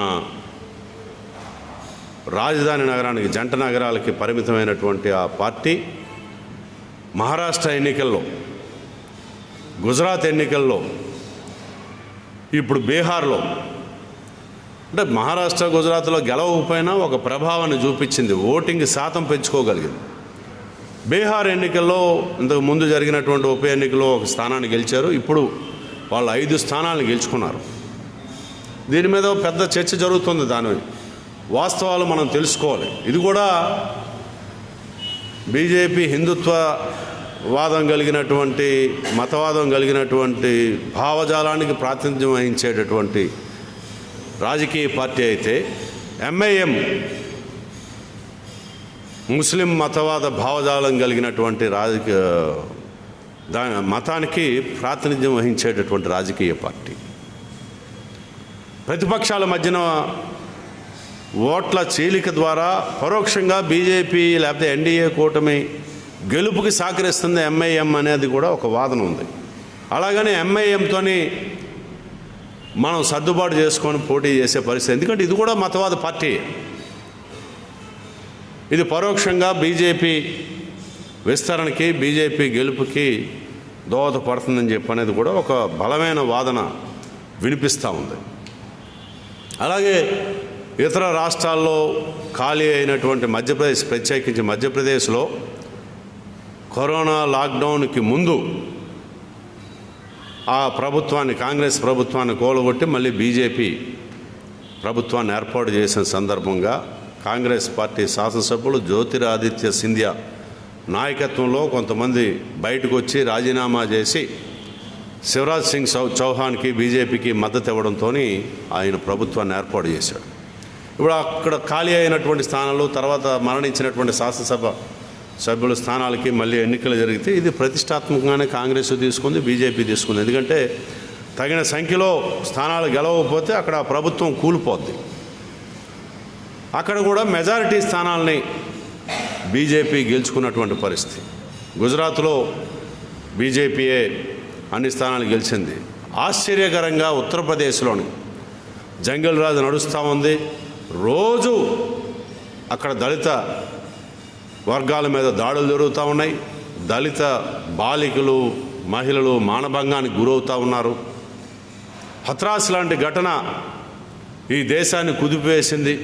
రాజధాని నగరానికి, జంట నగరాలకి పరిమితమైనటువంటి ఆ పార్టీ మహారాష్ట్ర ఎన్నికల్లో, గుజరాత్ ఎన్నికల్లో, ఇప్పుడు బీహార్లో అంటే మహారాష్ట్ర, గుజరాత్లో గెలవకపోయినా ఒక ప్రభావాన్ని చూపించింది, ఓటింగ్ శాతం పెంచుకోగలిగింది. బీహార్ ఎన్నికల్లో ఇంతకు ముందు జరిగినటువంటి ఉప ఎన్నికల్లో ఒక స్థానాన్ని గెలిచారు. ఇప్పుడు వాళ్ళు 5 స్థానాలను గెలుచుకున్నారు. దీని మీద పెద్ద చర్చ జరుగుతుంది. దాని వాస్తవాలు మనం తెలుసుకోవాలి. ఇది కూడా బీజేపీ హిందుత్వ వాదం కలిగినటువంటి, మతవాదం కలిగినటువంటి భావజాలానికి ప్రాతినిధ్యం వహించేటటువంటి రాజకీయ పార్టీ అయితే, ఎంఐఎం ముస్లిం మతవాద భావజాలం కలిగినటువంటి మతానికి ప్రాతినిధ్యం వహించేటటువంటి రాజకీయ పార్టీ. ప్రతిపక్షాల మధ్యన ఓట్ల చీలిక ద్వారా పరోక్షంగా బీజేపీ లేకపోతే ఎన్డీఏ కూటమి గెలుపుకి సహకరిస్తుంది ఎంఐఎం అనేది కూడా ఒక వాదన ఉంది. అలాగని ఎంఐఎంతో మనం సర్దుబాటు చేసుకొని పోటీ చేసే పరిస్థితి, ఎందుకంటే ఇది కూడా మతవాద పార్టీ. ఇది పరోక్షంగా బీజేపీ విస్తరణకి, బీజేపీ గెలుపుకి దోహదపడుతుందని చెప్పనేది కూడా ఒక బలమైన వాదన వినిపిస్తూ ఉంది. అలాగే ఇతర రాష్ట్రాల్లో ఖాళీ అయినటువంటి మధ్యప్రదేశ్, ప్రత్యేకించి మధ్యప్రదేశ్లో కరోనా లాక్డౌన్కి ముందు ఆ ప్రభుత్వాన్ని, కాంగ్రెస్ ప్రభుత్వాన్ని కూలగొట్టి మళ్ళీ బీజేపీ ప్రభుత్వాన్ని ఏర్పాటు చేసిన సందర్భంగా కాంగ్రెస్ పార్టీ శాసనసభ్యులు జ్యోతిరాదిత్య సింధియా నాయకత్వంలో కొంతమంది బయటకు వచ్చి రాజీనామా చేసి శివరాజ్ సింగ్ చౌహాన్కి, బీజేపీకి మద్దతు ఇవ్వడంతో ఆయన ప్రభుత్వాన్ని ఏర్పాటు చేశాడు. ఇప్పుడు అక్కడ ఖాళీ అయినటువంటి స్థానాలు, తర్వాత మరణించినటువంటి శాసనసభ సభ్యుల స్థానాలకి మళ్ళీ ఎన్నికలు జరిగితే ఇది ప్రతిష్టాత్మకంగానే కాంగ్రెస్ తీసుకుంది, బీజేపీ తీసుకుంది. ఎందుకంటే తగిన సంఖ్యలో స్థానాలు గెలవకపోతే అక్కడ ప్రభుత్వం కూలిపోద్ది. అక్కడ కూడా మెజారిటీ స్థానాలని బీజేపీ గెలుచుకున్నటువంటి పరిస్థితి. గుజరాత్లో బీజేపీయే అన్ని స్థానాలు గెలిచింది. ఆశ్చర్యకరంగా ఉత్తరప్రదేశ్లోని జంగల్ రాజ్ నడుస్తూ ఉంది. రోజు అక్కడ దళిత వర్గాల మీద దాడులు జరుగుతూ ఉన్నాయి. దళిత బాలికలు, మహిళలు మానభంగానికి గురవుతూ ఉన్నారు. హత్రాస్ లాంటి ఘటన ఈ దేశాన్ని కుదిపివేసింది.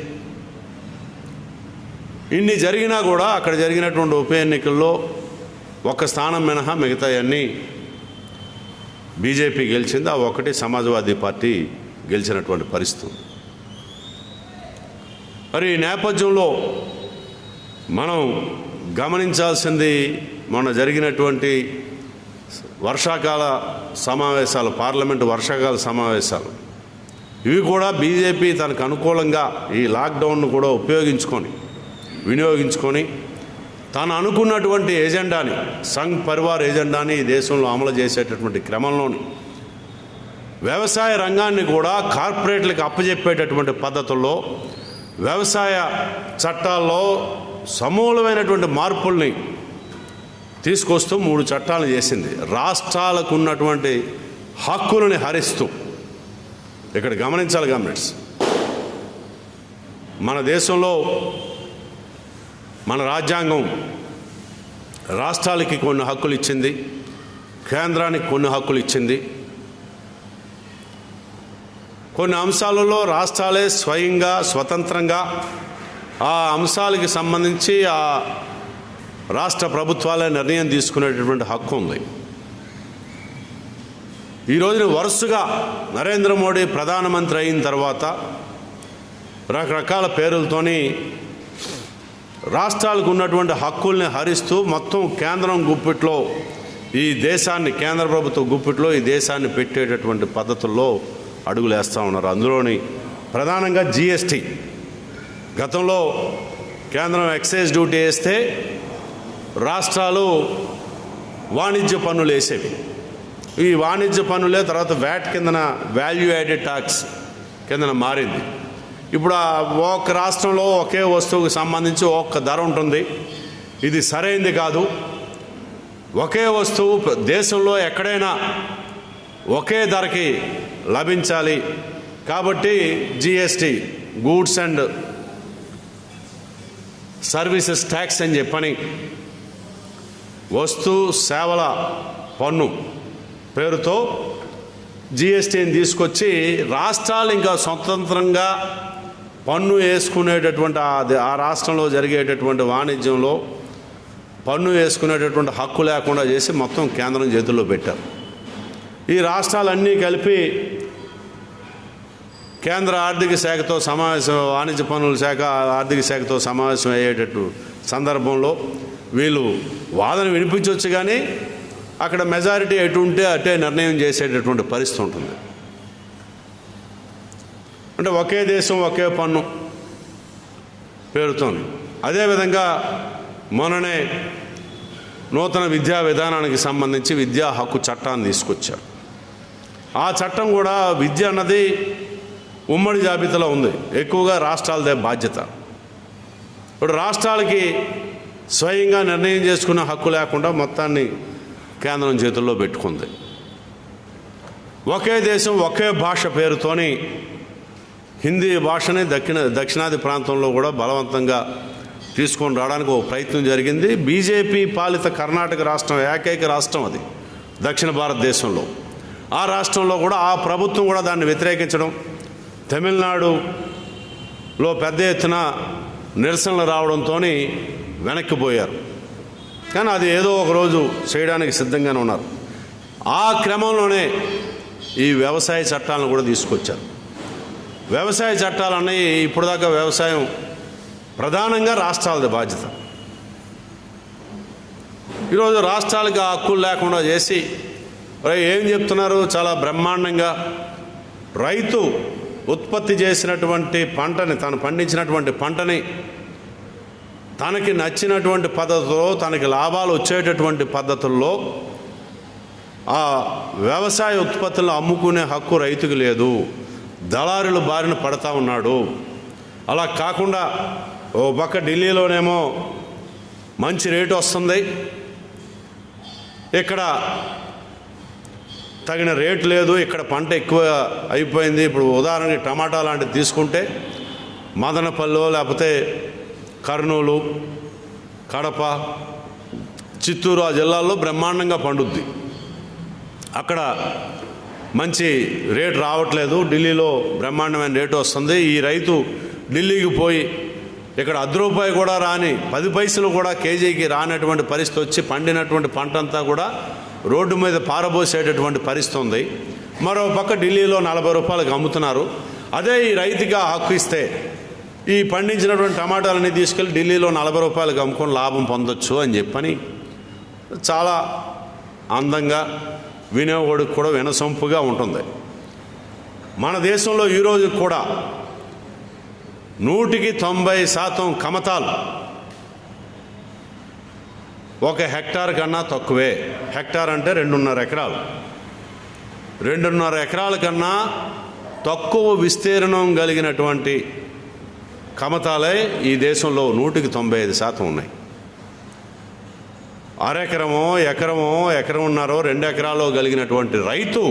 ఇన్ని జరిగినా కూడా అక్కడ జరిగినటువంటి ఉప ఎన్నికల్లో ఒక స్థానం మినహా మిగతా అన్నీ బీజేపీ గెలిచింది. ఆ ఒకటి సమాజ్వాదీ పార్టీ గెలిచినటువంటి పరిస్థితి. మరి ఈ నేపథ్యంలో మనం గమనించాల్సింది, మొన్న జరిగినటువంటి వర్షాకాల సమావేశాలు, పార్లమెంటు వర్షాకాల సమావేశాలు, ఇవి కూడా బీజేపీ తనకు అనుకూలంగా ఈ లాక్డౌన్ను కూడా వినియోగించుకొని తాను అనుకున్నటువంటి ఎజెండాని, సంఘ్ పరివార్ ఎజెండాని ఈ దేశంలో అమలు చేసేటటువంటి క్రమంలోని వ్యవసాయ రంగాన్ని కూడా కార్పొరేట్లకు అప్పచెప్పేటటువంటి పద్ధతుల్లో వ్యవసాయ చట్టాల్లో సమూలమైనటువంటి మార్పుల్ని తీసుకొస్తూ 3 చట్టాలు చేసింది. రాష్ట్రాలకు ఉన్నటువంటి హక్కులని హరిస్తూ. ఇక్కడ గమనించాలి గవర్నమెంట్స్, మన దేశంలో మన రాజ్యాంగం రాష్ట్రాలకి కొన్ని హక్కులు ఇచ్చింది, కేంద్రానికి కొన్ని హక్కులు ఇచ్చింది. కొన్ని అంశాలలో రాష్ట్రాలే స్వయంగా, స్వతంత్రంగా ఆ అంశాలకి సంబంధించి ఆ రాష్ట్ర ప్రభుత్వాలే నిర్ణయం తీసుకునేటటువంటి హక్కు ఉంది. ఈ రోజున వరుసగా నరేంద్ర మోడీ ప్రధానమంత్రి అయిన తర్వాత రకరకాల పేర్లతోని రాష్ట్రాలకు ఉన్నటువంటి హక్కుల్ని హరిస్తూ మొత్తం కేంద్రం గుప్పిట్లో ఈ దేశాన్ని, కేంద్ర ప్రభుత్వ గుప్పిట్లో ఈ దేశాన్ని పెట్టేటటువంటి పద్ధతుల్లో అడుగులు వేస్తూ ఉన్నారు. అందులోని ప్రధానంగా జిఎస్టీ. గతంలో కేంద్రం ఎక్సైజ్ డ్యూటీ వేస్తే రాష్ట్రాలు వాణిజ్య పన్నులు వేసేవి. ఈ వాణిజ్య పన్నులే తర్వాత వ్యాట్ కిందన, వాల్యూ యాడెడ్ ట్యాక్స్ కిందన మారింది. ఇప్పుడు ఒక రాష్ట్రంలో ఒకే వస్తువుకు సంబంధించి ఒక్క ధర ఉంటుంది. ఇది సరైనది కాదు. ఒకే వస్తువు దేశంలో ఎక్కడైనా ఒకే ధరకి లభించాలి. కాబట్టి GST, goods and services tax అని చెప్పని వస్తు సేవల పన్ను పేరుతో జిఎస్టీని తీసుకొచ్చి రాష్ట్రాలు ఇంకా స్వతంత్రంగా పన్ను వేసుకునేటటువంటి ఆ రాష్ట్రంలో జరిగేటటువంటి వాణిజ్యంలో పన్ను వేసుకునేటటువంటి హక్కు లేకుండా చేసి మొత్తం కేంద్రం చేతుల్లో పెట్టారు. ఈ రాష్ట్రాలన్నీ కలిపి కేంద్ర ఆర్థిక శాఖతో సమావేశం, వాణిజ్య పన్నుల శాఖ ఆర్థిక శాఖతో సమావేశం అయ్యేటట్టు సందర్భంలో వీళ్ళు వాదన వినిపించవచ్చు, కానీ అక్కడ మెజారిటీ ఎటు ఉంటే అటే నిర్ణయం చేసేటటువంటి పరిస్థితి ఉంటుంది. అంటే ఒకే దేశం ఒకే పన్ను పేరుతోని. అదేవిధంగా మొన్ననే నూతన విద్యా విధానానికి సంబంధించి విద్యా హక్కు చట్టాన్ని తీసుకొచ్చారు. ఆ చట్టం కూడా విద్య అన్నది ఉమ్మడి జాబితాలో ఉంది, ఎక్కువగా రాష్ట్రాలదే బాధ్యత. ఇప్పుడు రాష్ట్రాలకి స్వయంగా నిర్ణయం చేసుకునే హక్కు లేకుండా మొత్తాన్ని కేంద్రం చేతుల్లో పెట్టుకుంది. ఒకే దేశం ఒకే భాష పేరుతోని హిందీ భాషని దక్షిణాది ప్రాంతంలో కూడా బలవంతంగా తీసుకొని రావడానికి ఒక ప్రయత్నం జరిగింది. బీజేపీ పాలిత కర్ణాటక రాష్ట్రం ఏకైక రాష్ట్రం అది దక్షిణ భారతదేశంలో. ఆ రాష్ట్రంలో కూడా ఆ ప్రభుత్వం కూడా దాన్ని వ్యతిరేకించడం, తమిళనాడులో పెద్ద ఎత్తున నిరసనలు రావడంతో వెనక్కిపోయారు. కానీ అది ఏదో ఒకరోజు చేయడానికి సిద్ధంగానే ఉన్నారు. ఆ క్రమంలోనే ఈ వ్యవసాయ చట్టాలను కూడా తీసుకొచ్చారు. వ్యవసాయ చట్టాలన్నీ ఇప్పుడు దాకా వ్యవసాయం ప్రధానంగా రాష్ట్రాలది బాధ్యత. ఈరోజు రాష్ట్రాలకి ఆ హక్కులు లేకుండా చేసి ఏం చెప్తున్నారు, చాలా బ్రహ్మాండంగా రైతు ఉత్పత్తి చేసినటువంటి పంటని, తను పండించినటువంటి పంటని తనకి నచ్చినటువంటి పద్ధతిలో, తనకి లాభాలు వచ్చేటటువంటి పద్ధతుల్లో ఆ వ్యవసాయ ఉత్పత్తులను అమ్ముకునే హక్కు రైతుకు లేదు, దళారుల బారిన పడతా ఉన్నాడు. అలా కాకుండా ఓ పక్క ఢిల్లీలోనేమో మంచి రేటు వస్తుంది, ఇక్కడ తగిన రేటు లేదు, ఇక్కడ పంట ఎక్కువ అయిపోయింది. ఇప్పుడు ఉదాహరణకి టమాటా లాంటివి తీసుకుంటే మదనపల్లి లేకపోతే కర్నూలు, కడప, చిత్తూరు ఆ జిల్లాల్లో బ్రహ్మాండంగా పండుద్ది. అక్కడ మంచి రేటు రావట్లేదు, ఢిల్లీలో బ్రహ్మాండమైన రేటు వస్తుంది. ఈ రైతు ఢిల్లీకి పోయి ఇక్కడ ₹10 కూడా రాని, 10 పైసలు కూడా కేజీకి రానటువంటి పరిస్థితి వచ్చి పండినటువంటి పంట అంతా కూడా రోడ్డు మీద పారబోసేటటువంటి పరిస్థితి ఉంది. మరో పక్క ఢిల్లీలో ₹40కి అమ్ముతున్నారు. అదే ఈ రైతుగా హక్కు ఇస్తే ఈ పండించినటువంటి టమాటాలన్నీ తీసుకెళ్ళి ఢిల్లీలో ₹40కి అమ్ముకొని లాభం పొందొచ్చు అని చెప్పని చాలా అందంగా వినియోగడికి కూడా వినసొంపుగా ఉంటుంది. మన దేశంలో ఈరోజు కూడా 190% కమతాలు 1 హెక్టార్ కన్నా తక్కువే. హెక్టార్ అంటే 2.5 ఎకరాలు. 2.5 ఎకరాల కన్నా తక్కువ విస్తీర్ణం కలిగినటువంటి కమతాలే ఈ దేశంలో 195% ఉన్నాయి. అరెకరమో ఎకరమో ఎకరమున్నారో 2 ఎకరాల్లో కలిగినటువంటి రైతు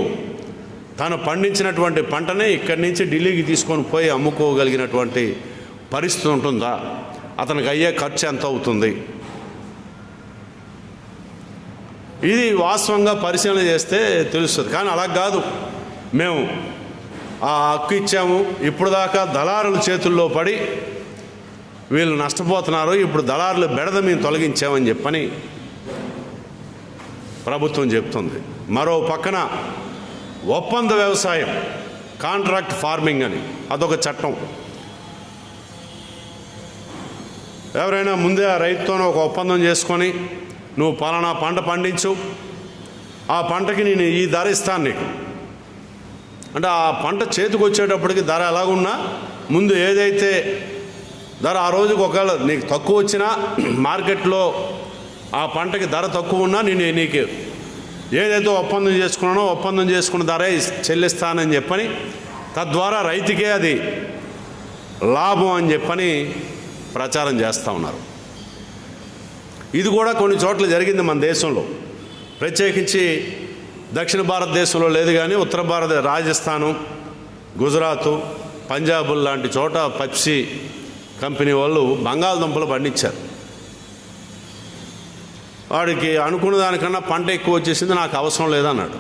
తాను పండించినటువంటి పంటనే ఇక్కడి నుంచి ఢిల్లీకి తీసుకొని పోయి అమ్ముకోగలిగినటువంటి పరిస్థితి ఉంటుందా? అతనికి అయ్యే ఖర్చు ఎంత అవుతుంది? ఇది వాస్తవంగా పరిశీలన చేస్తే తెలుస్తుంది. కానీ అలా కాదు, మేము ఆ హక్కు ఇచ్చాము, ఇప్పుడు దాకా దళారుల చేతుల్లో పడి వీళ్ళు నష్టపోతున్నారు, ఇప్పుడు దళారుల బెడద మేము తొలగించామని చెప్పని ప్రభుత్వం చెప్తుంది. మరో పక్కన ఒప్పంద వ్యవసాయం, కాంట్రాక్ట్ ఫార్మింగ్ అని అదొక చట్టం. ఎవరైనా ముందే ఆ రైతుతోనే ఒక ఒప్పందం చేసుకొని నువ్వు పలానా పంట పండించు, ఆ పంటకి నేను ఈ ధర ఇస్తాను నీకు అంటే, ఆ పంట చేతికి వచ్చేటప్పటికి ధర ఎలాగున్నా ముందు ఏదైతే ధర ఆ రోజుకి ఒకవేళ నీకు తక్కువ వచ్చినా మార్కెట్లో ఆ పంటకి ధర తక్కువ ఉన్నా నేను నీకు ఏదైతే ఒప్పందం చేసుకున్నానో ఒప్పందం చేసుకున్న ధరే చెల్లిస్తానని చెప్పని, తద్వారా రైతుకే అది లాభం అని చెప్పని ప్రచారం చేస్తూ ఉన్నారు. ఇది కూడా కొన్ని చోట్ల జరిగింది మన దేశంలో, ప్రత్యేకించి దక్షిణ భారతదేశంలో లేదు కానీ ఉత్తర భారత రాజస్థాను, గుజరాతు, పంజాబ్ లాంటి చోట పెప్సీ కంపెనీ వాళ్ళు బంగాళదుంపలు పండించారు. వాడికి అనుకున్న దానికన్నా పంట ఎక్కువ వచ్చేసింది, నాకు అవసరం లేదన్నాడు.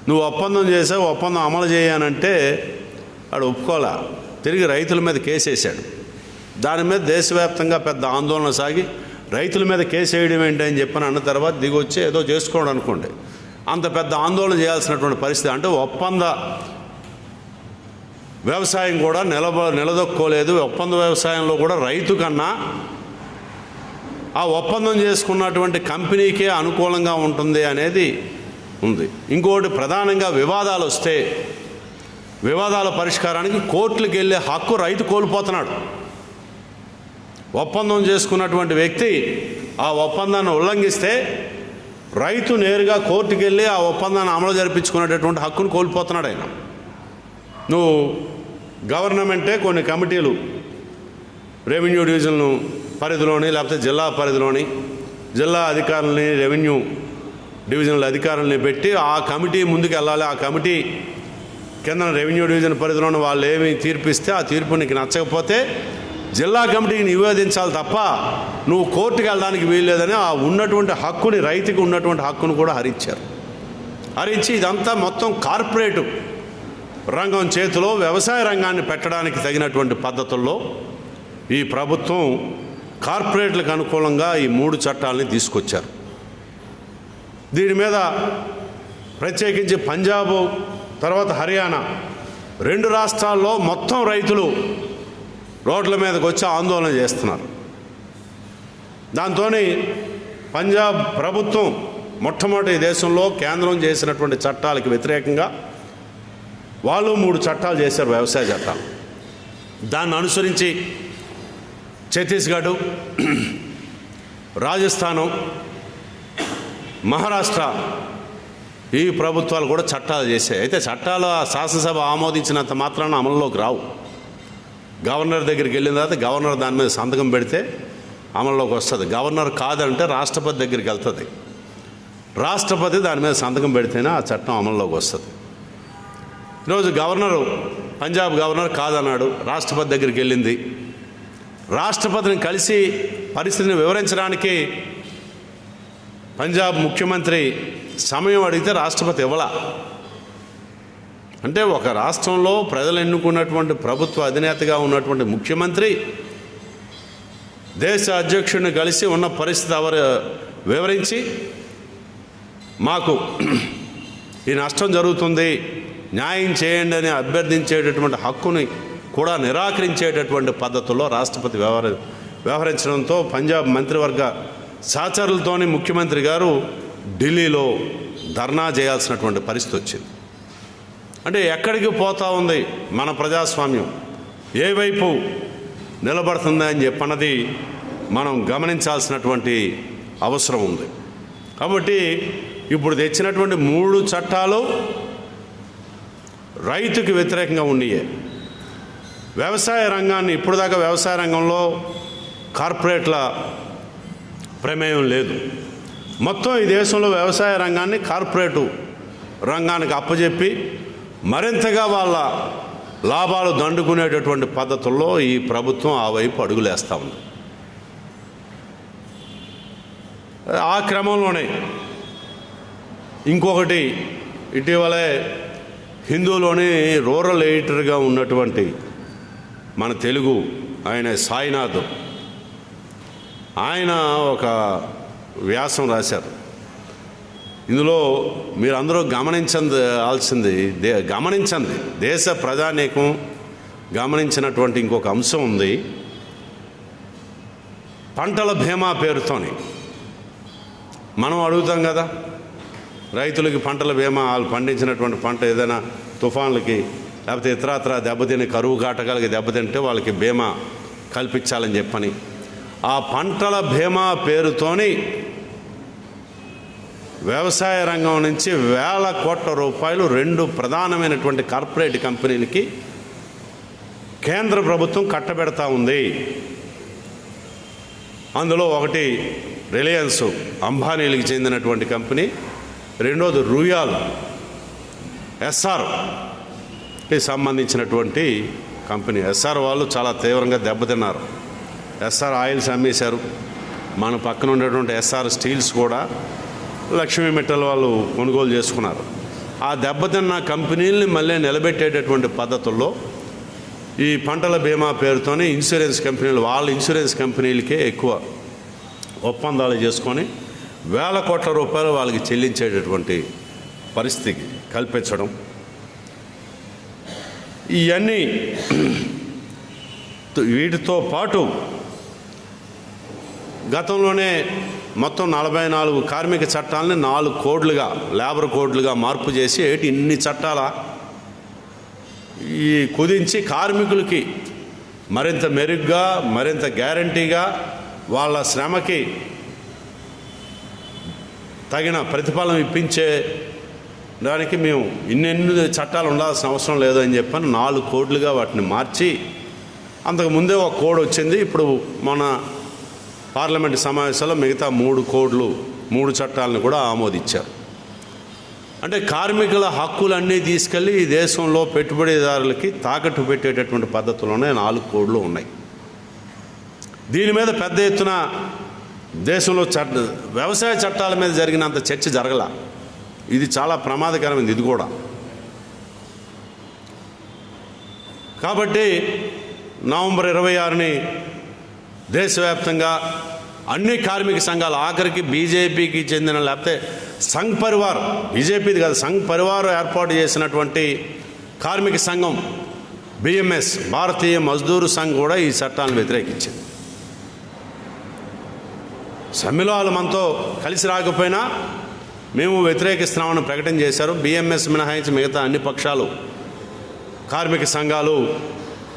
నువ్వు ఒప్పందం చేసావు, ఒప్పందం అమలు చేయనంటే వాడు ఒప్పుకోలే. తిరిగి రైతుల మీద కేసేసాడు. దాని మీద దేశవ్యాప్తంగా పెద్ద ఆందోళన సాగి రైతుల మీద కేసు వేయడం ఏంటి అని చెప్పని అన్న తర్వాత దిగొచ్చి ఏదో చేసుకోవడం అనుకోండి. అంత పెద్ద ఆందోళన చేయాల్సినటువంటి పరిస్థితి. అంటే ఒప్పంద వ్యవసాయం కూడా నిలదొక్కోలేదు. ఒప్పంద వ్యవసాయంలో కూడా రైతు కన్నా ఆ ఒప్పందం చేసుకున్నటువంటి కంపెనీకే అనుకూలంగా ఉంటుంది అనేది ఉంది. ఇంకోటి ప్రధానంగా వివాదాలు వస్తే వివాదాల పరిష్కారానికి కోర్టులకు వెళ్ళే హక్కు రైతు కోల్పోతున్నాడు. ఒప్పందం చేసుకున్నటువంటి వ్యక్తి ఆ ఒప్పందాన్ని ఉల్లంఘిస్తే రైతు నేరుగా కోర్టుకు వెళ్ళి ఆ ఒప్పందాన్ని అమలు జరిపించుకునేటటువంటి హక్కును కోల్పోతున్నాడు ఆయన. నువ్వు గవర్నమెంటే కొన్ని కమిటీలు రెవెన్యూ డివిజన్ పరిధిలోని లేకపోతే జిల్లా పరిధిలోని జిల్లా అధికారులని రెవెన్యూ డివిజన్ల అధికారులని పెట్టి ఆ కమిటీ ముందుకు వెళ్ళాలి. ఆ కమిటీ కింద రెవెన్యూ డివిజన్ పరిధిలోని వాళ్ళు ఏమి తీర్పిస్తే ఆ తీర్పు నీకు నచ్చకపోతే జిల్లా కమిటీకి నివేదించాలి తప్ప నువ్వు కోర్టుకు వెళ్ళడానికి వీల్లేదని ఆ ఉన్నటువంటి హక్కుని, రైతుకి ఉన్నటువంటి హక్కును కూడా హరించి ఇదంతా మొత్తం కార్పొరేటు రంగం చేతిలో వ్యవసాయ రంగాన్ని పెట్టడానికి తగినటువంటి పద్ధతుల్లో ఈ ప్రభుత్వం కార్పొరేట్లకు అనుకూలంగా ఈ 3 చట్టాలని తీసుకొచ్చారు. దీని మీద ప్రత్యేకించి పంజాబ్ తర్వాత హర్యానా 2 రాష్ట్రాల్లో మొత్తం రైతులు రోడ్ల మీదకి వచ్చి ఆందోళన చేస్తున్నారు. దాంతో పంజాబ్ ప్రభుత్వం మొట్టమొదటి దేశంలో కేంద్రం చేసినటువంటి చట్టాలకు వ్యతిరేకంగా వాళ్ళు 3 చట్టాలు చేశారు, వ్యవసాయ చట్టాలు. దాన్ని అనుసరించి ఛత్తీస్గఢ్, రాజస్థానం, మహారాష్ట్ర ఈ ప్రభుత్వాలు కూడా చట్టాలు చేశాయి. అయితే చట్టాలు శాసనసభ ఆమోదించినంత మాత్రాన అమలులోకి రావు. గవర్నర్ దగ్గరికి వెళ్ళిన తర్వాత గవర్నర్ దాని మీద సంతకం పెడితే అమల్లోకి వస్తుంది. గవర్నర్ కాదంటే రాష్ట్రపతి దగ్గరికి వెళ్తుంది. రాష్ట్రపతి దాని మీద సంతకం పెడితేనే ఆ చట్టం అమల్లోకి వస్తుంది. ఈరోజు పంజాబ్ గవర్నర్ కాదన్నాడు, రాష్ట్రపతి దగ్గరికి వెళ్ళింది. రాష్ట్రపతిని కలిసి పరిస్థితిని వివరించడానికి పంజాబ్ ముఖ్యమంత్రి సమయం అడిగితే రాష్ట్రపతి ఇవ్వలా. అంటే ఒక రాష్ట్రంలో ప్రజలు ఎన్నుకున్నటువంటి ప్రభుత్వ అధినేతగా ఉన్నటువంటి ముఖ్యమంత్రి దేశ అధ్యక్షుడిని కలిసి ఉన్న పరిస్థితి వివరించి మాకు ఈ నష్టం జరుగుతుంది, న్యాయం చేయండి అని అభ్యర్థించేటటువంటి హక్కుని కూడా నిరాకరించేటటువంటి పద్ధతుల్లో రాష్ట్రపతి వ్యవహరించడంతో పంజాబ్ మంత్రివర్గ సహచరులతోని ముఖ్యమంత్రి గారు ఢిల్లీలో ధర్నా చేయాల్సినటువంటి పరిస్థితి వచ్చింది. అంటే ఎక్కడికి పోతా ఉంది మన ప్రజాస్వామ్యం, ఏ వైపు నిలబడుతుంది అని చెప్పన్నది మనం గమనించాల్సినటువంటి అవసరం ఉంది. కాబట్టి ఇప్పుడు తెచ్చినటువంటి 3 చట్టాలు రైతుకి వ్యతిరేకంగా ఉండియే. వ్యవసాయ రంగాన్ని ఇప్పుడు దాకా వ్యవసాయ రంగంలో కార్పొరేట్ల ప్రమేయం లేదు. మొత్తం ఈ దేశంలో వ్యవసాయ రంగాన్ని కార్పొరేటు రంగానికి అప్పచెప్పి మరింతగా వాళ్ళ లాభాలు దండుకునేటటువంటి పద్ధతుల్లో ఈ ప్రభుత్వం ఆ వైపు అడుగులేస్తూ ఉంది. ఆ క్రమంలోనే ఇంకొకటి, ఇటీవలే హిందూలోని రూరల్ ఎడిటర్గా ఉన్నటువంటి మన తెలుగు ఆయన సాయినాథ్, ఆయన ఒక వ్యాసం రాశారు. ఇందులో మీరందరూ గమనించాల్సింది దేశ ప్రజానీకం గమనించినటువంటి ఇంకొక అంశం ఉంది. పంటల బీమా పేరుతోని మనం అడుగుతాం కదా, రైతులకి పంటల బీమా, వాళ్ళు పండించినటువంటి పంట ఏదైనా తుఫాన్లకి లేకపోతే ఇతరత్ర దెబ్బతిని కరువు కాటకాలకి దెబ్బతింటే వాళ్ళకి బీమా కల్పించాలని చెప్పని ఆ పంటల బీమా పేరుతోని వ్యవసాయ రంగం నుంచి వేల కోట్ల రూపాయలు 2 ప్రధానమైనటువంటి కార్పొరేట్ కంపెనీలకి కేంద్ర ప్రభుత్వం కట్టబెడతా ఉంది. అందులో ఒకటి రిలయన్స్, అంబానీలకు చెందినటువంటి కంపెనీ. రెండోది రూయాల్, ఎస్ఆర్కి సంబంధించినటువంటి కంపెనీ. ఎస్ఆర్ వాళ్ళు చాలా తీవ్రంగా దెబ్బతిన్నారు. ఎస్ఆర్ ఆయిల్స్ అమ్మేశారు. మన పక్కన ఉండేటువంటి ఎస్ఆర్ స్టీల్స్ కూడా లక్ష్మీ మెటల్ వాళ్ళు కొనుగోలు చేసుకున్నారు. ఆ దెబ్బతిన్న కంపెనీలని మళ్ళీ నిలబెట్టేటటువంటి పద్ధతుల్లో ఈ పంటల బీమా పేరుతోనే ఇన్సూరెన్స్ కంపెనీలు వాళ్ళ ఇన్సూరెన్స్ కంపెనీలకే ఎక్కువ ఒప్పందాలు చేసుకొని వేల కోట్ల రూపాయలు వాళ్ళకి చెల్లించేటటువంటి పరిస్థితి కల్పించడం, ఇవన్నీ వీటితో పాటు గతంలోనే మొత్తం 44 కార్మిక చట్టాలని 4 కోడ్లుగా లేబర్ కోడ్లుగా మార్పు చేసి ఇన్ని చట్టాల ఈ కుదించి కార్మికులకి మరింత మెరుగ్గా మరింత గ్యారంటీగా వాళ్ళ శ్రమకి తగిన ప్రతిఫలం ఇప్పించే దానికి మేము ఇన్నెన్ని చట్టాలు ఉండాల్సిన అవసరం లేదని చెప్పని 4 కోడ్లుగా వాటిని మార్చి, అంతకుముందే ఒక కోడ్ వచ్చింది. ఇప్పుడు మన పార్లమెంటు సమావేశాల్లో మిగతా 3 చట్టాలను కూడా ఆమోదించారు. అంటే కార్మికుల హక్కులన్నీ తీసుకెళ్ళి ఈ దేశంలో పెట్టుబడిదారులకి తాకట్టు పెట్టేటటువంటి పద్ధతిలోనే 4 కోడ్లు ఉన్నాయి. దీని మీద పెద్ద ఎత్తున దేశంలో వ్యవసాయ చట్టాల మీద జరిగినంత చర్చ జరగల. ఇది చాలా ప్రమాదకరమైనది ఇది కూడా. కాబట్టి నవంబర్ 26ని దేశవ్యాప్తంగా అన్ని కార్మిక సంఘాలు, ఆఖరికి బీజేపీకి చెందిన లేకపోతే సంఘ్ పరివార్, బీజేపీది కాదు సంఘ్ పరివార్ ఏర్పాటు చేసినటువంటి కార్మిక సంఘం బిఎంఎస్, భారతీయ మజ్దూరు సంఘ్ కూడా ఈ చట్టాలను వ్యతిరేకించింది. సమ్మెలో వాళ్ళు మనతో కలిసి రాకపోయినా మేము వ్యతిరేకిస్తున్నామని ప్రకటన చేశారు. బిఎంఎస్ మినహాయించి మిగతా అన్ని పక్షాలు కార్మిక సంఘాలు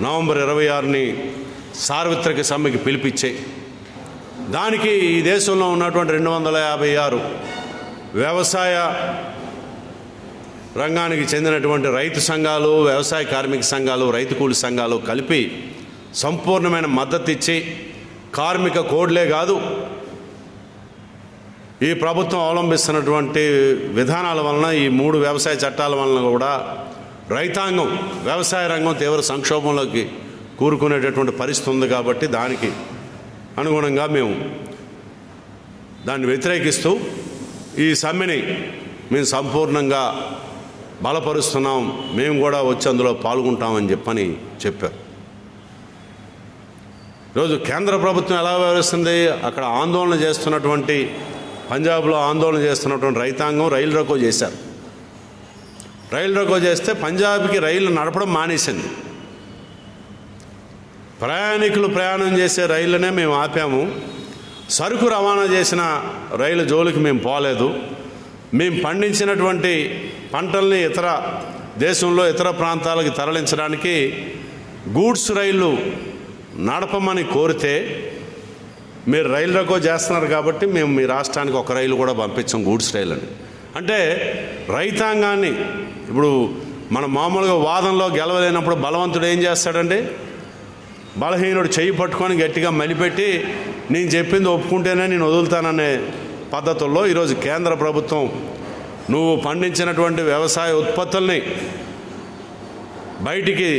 నవంబర్ 26ని సార్వత్రిక సమ్మెకి పిలిపించాయి. దానికి ఈ దేశంలో ఉన్నటువంటి 256 వ్యవసాయ రంగానికి చెందినటువంటి రైతు సంఘాలు, వ్యవసాయ కార్మిక సంఘాలు, రైతు కూలి సంఘాలు కలిపి సంపూర్ణమైన మద్దతు ఇచ్చి కార్మిక కోడ్లే కాదు, ఈ ప్రభుత్వం అవలంబిస్తున్నటువంటి విధానాల వలన ఈ 3 వ్యవసాయ చట్టాల వలన కూడా రైతాంగం, వ్యవసాయ రంగం తీవ్ర సంక్షోభంలోకి కూరుకునేటటువంటి పరిస్థితి ఉంది. కాబట్టి దానికి అనుగుణంగా మేము దాన్ని వ్యతిరేకిస్తూ ఈ సమ్మెని మేము సంపూర్ణంగా బలపరుస్తున్నాం, మేము కూడా వచ్చి అందులో పాల్గొంటామని చెప్పారు. ఈరోజు కేంద్ర ప్రభుత్వం ఎలా వ్యవహరిస్తుంది? అక్కడ ఆందోళన చేస్తున్నటువంటి పంజాబ్లో ఆందోళన చేస్తున్నటువంటి రైతాంగం రైలు రోకో చేశారు. రైలు రోకో చేస్తే పంజాబ్కి రైలు నడపడం మానేసింది. ప్రయాణికులు ప్రయాణం చేసే రైళ్ళనే మేము ఆపాము. సరుకు రవాణా చేసిన రైలు జోలికి మేము పోలేదు. మేము పండించినటువంటి పంటల్ని దేశంలో ఇతర ప్రాంతాలకు తరలించడానికి గూడ్స్ రైళ్ళు నడపమని కోరితే మీరు రైలు రోకో చేస్తున్నారు కాబట్టి మేము మీ రాష్ట్రానికి ఒక రైలు కూడా పంపించాం, గూడ్స్ రైలు అని. అంటే రైతాంగాన్ని ఇప్పుడు మన మామూలుగా వాదనలో గెలవలేనప్పుడు బలవంతుడు ఏం చేస్తాడండి? బలహీనుడు చెయ్యి పట్టుకొని గట్టిగా మలిపెట్టి నేను చెప్పింది ఒప్పుకుంటేనే నేను వదులుతాననే పద్ధతుల్లో ఈరోజు కేంద్ర ప్రభుత్వం నువ్వు పండించినటువంటి వ్యవసాయ ఉత్పత్తుల్ని బయటికి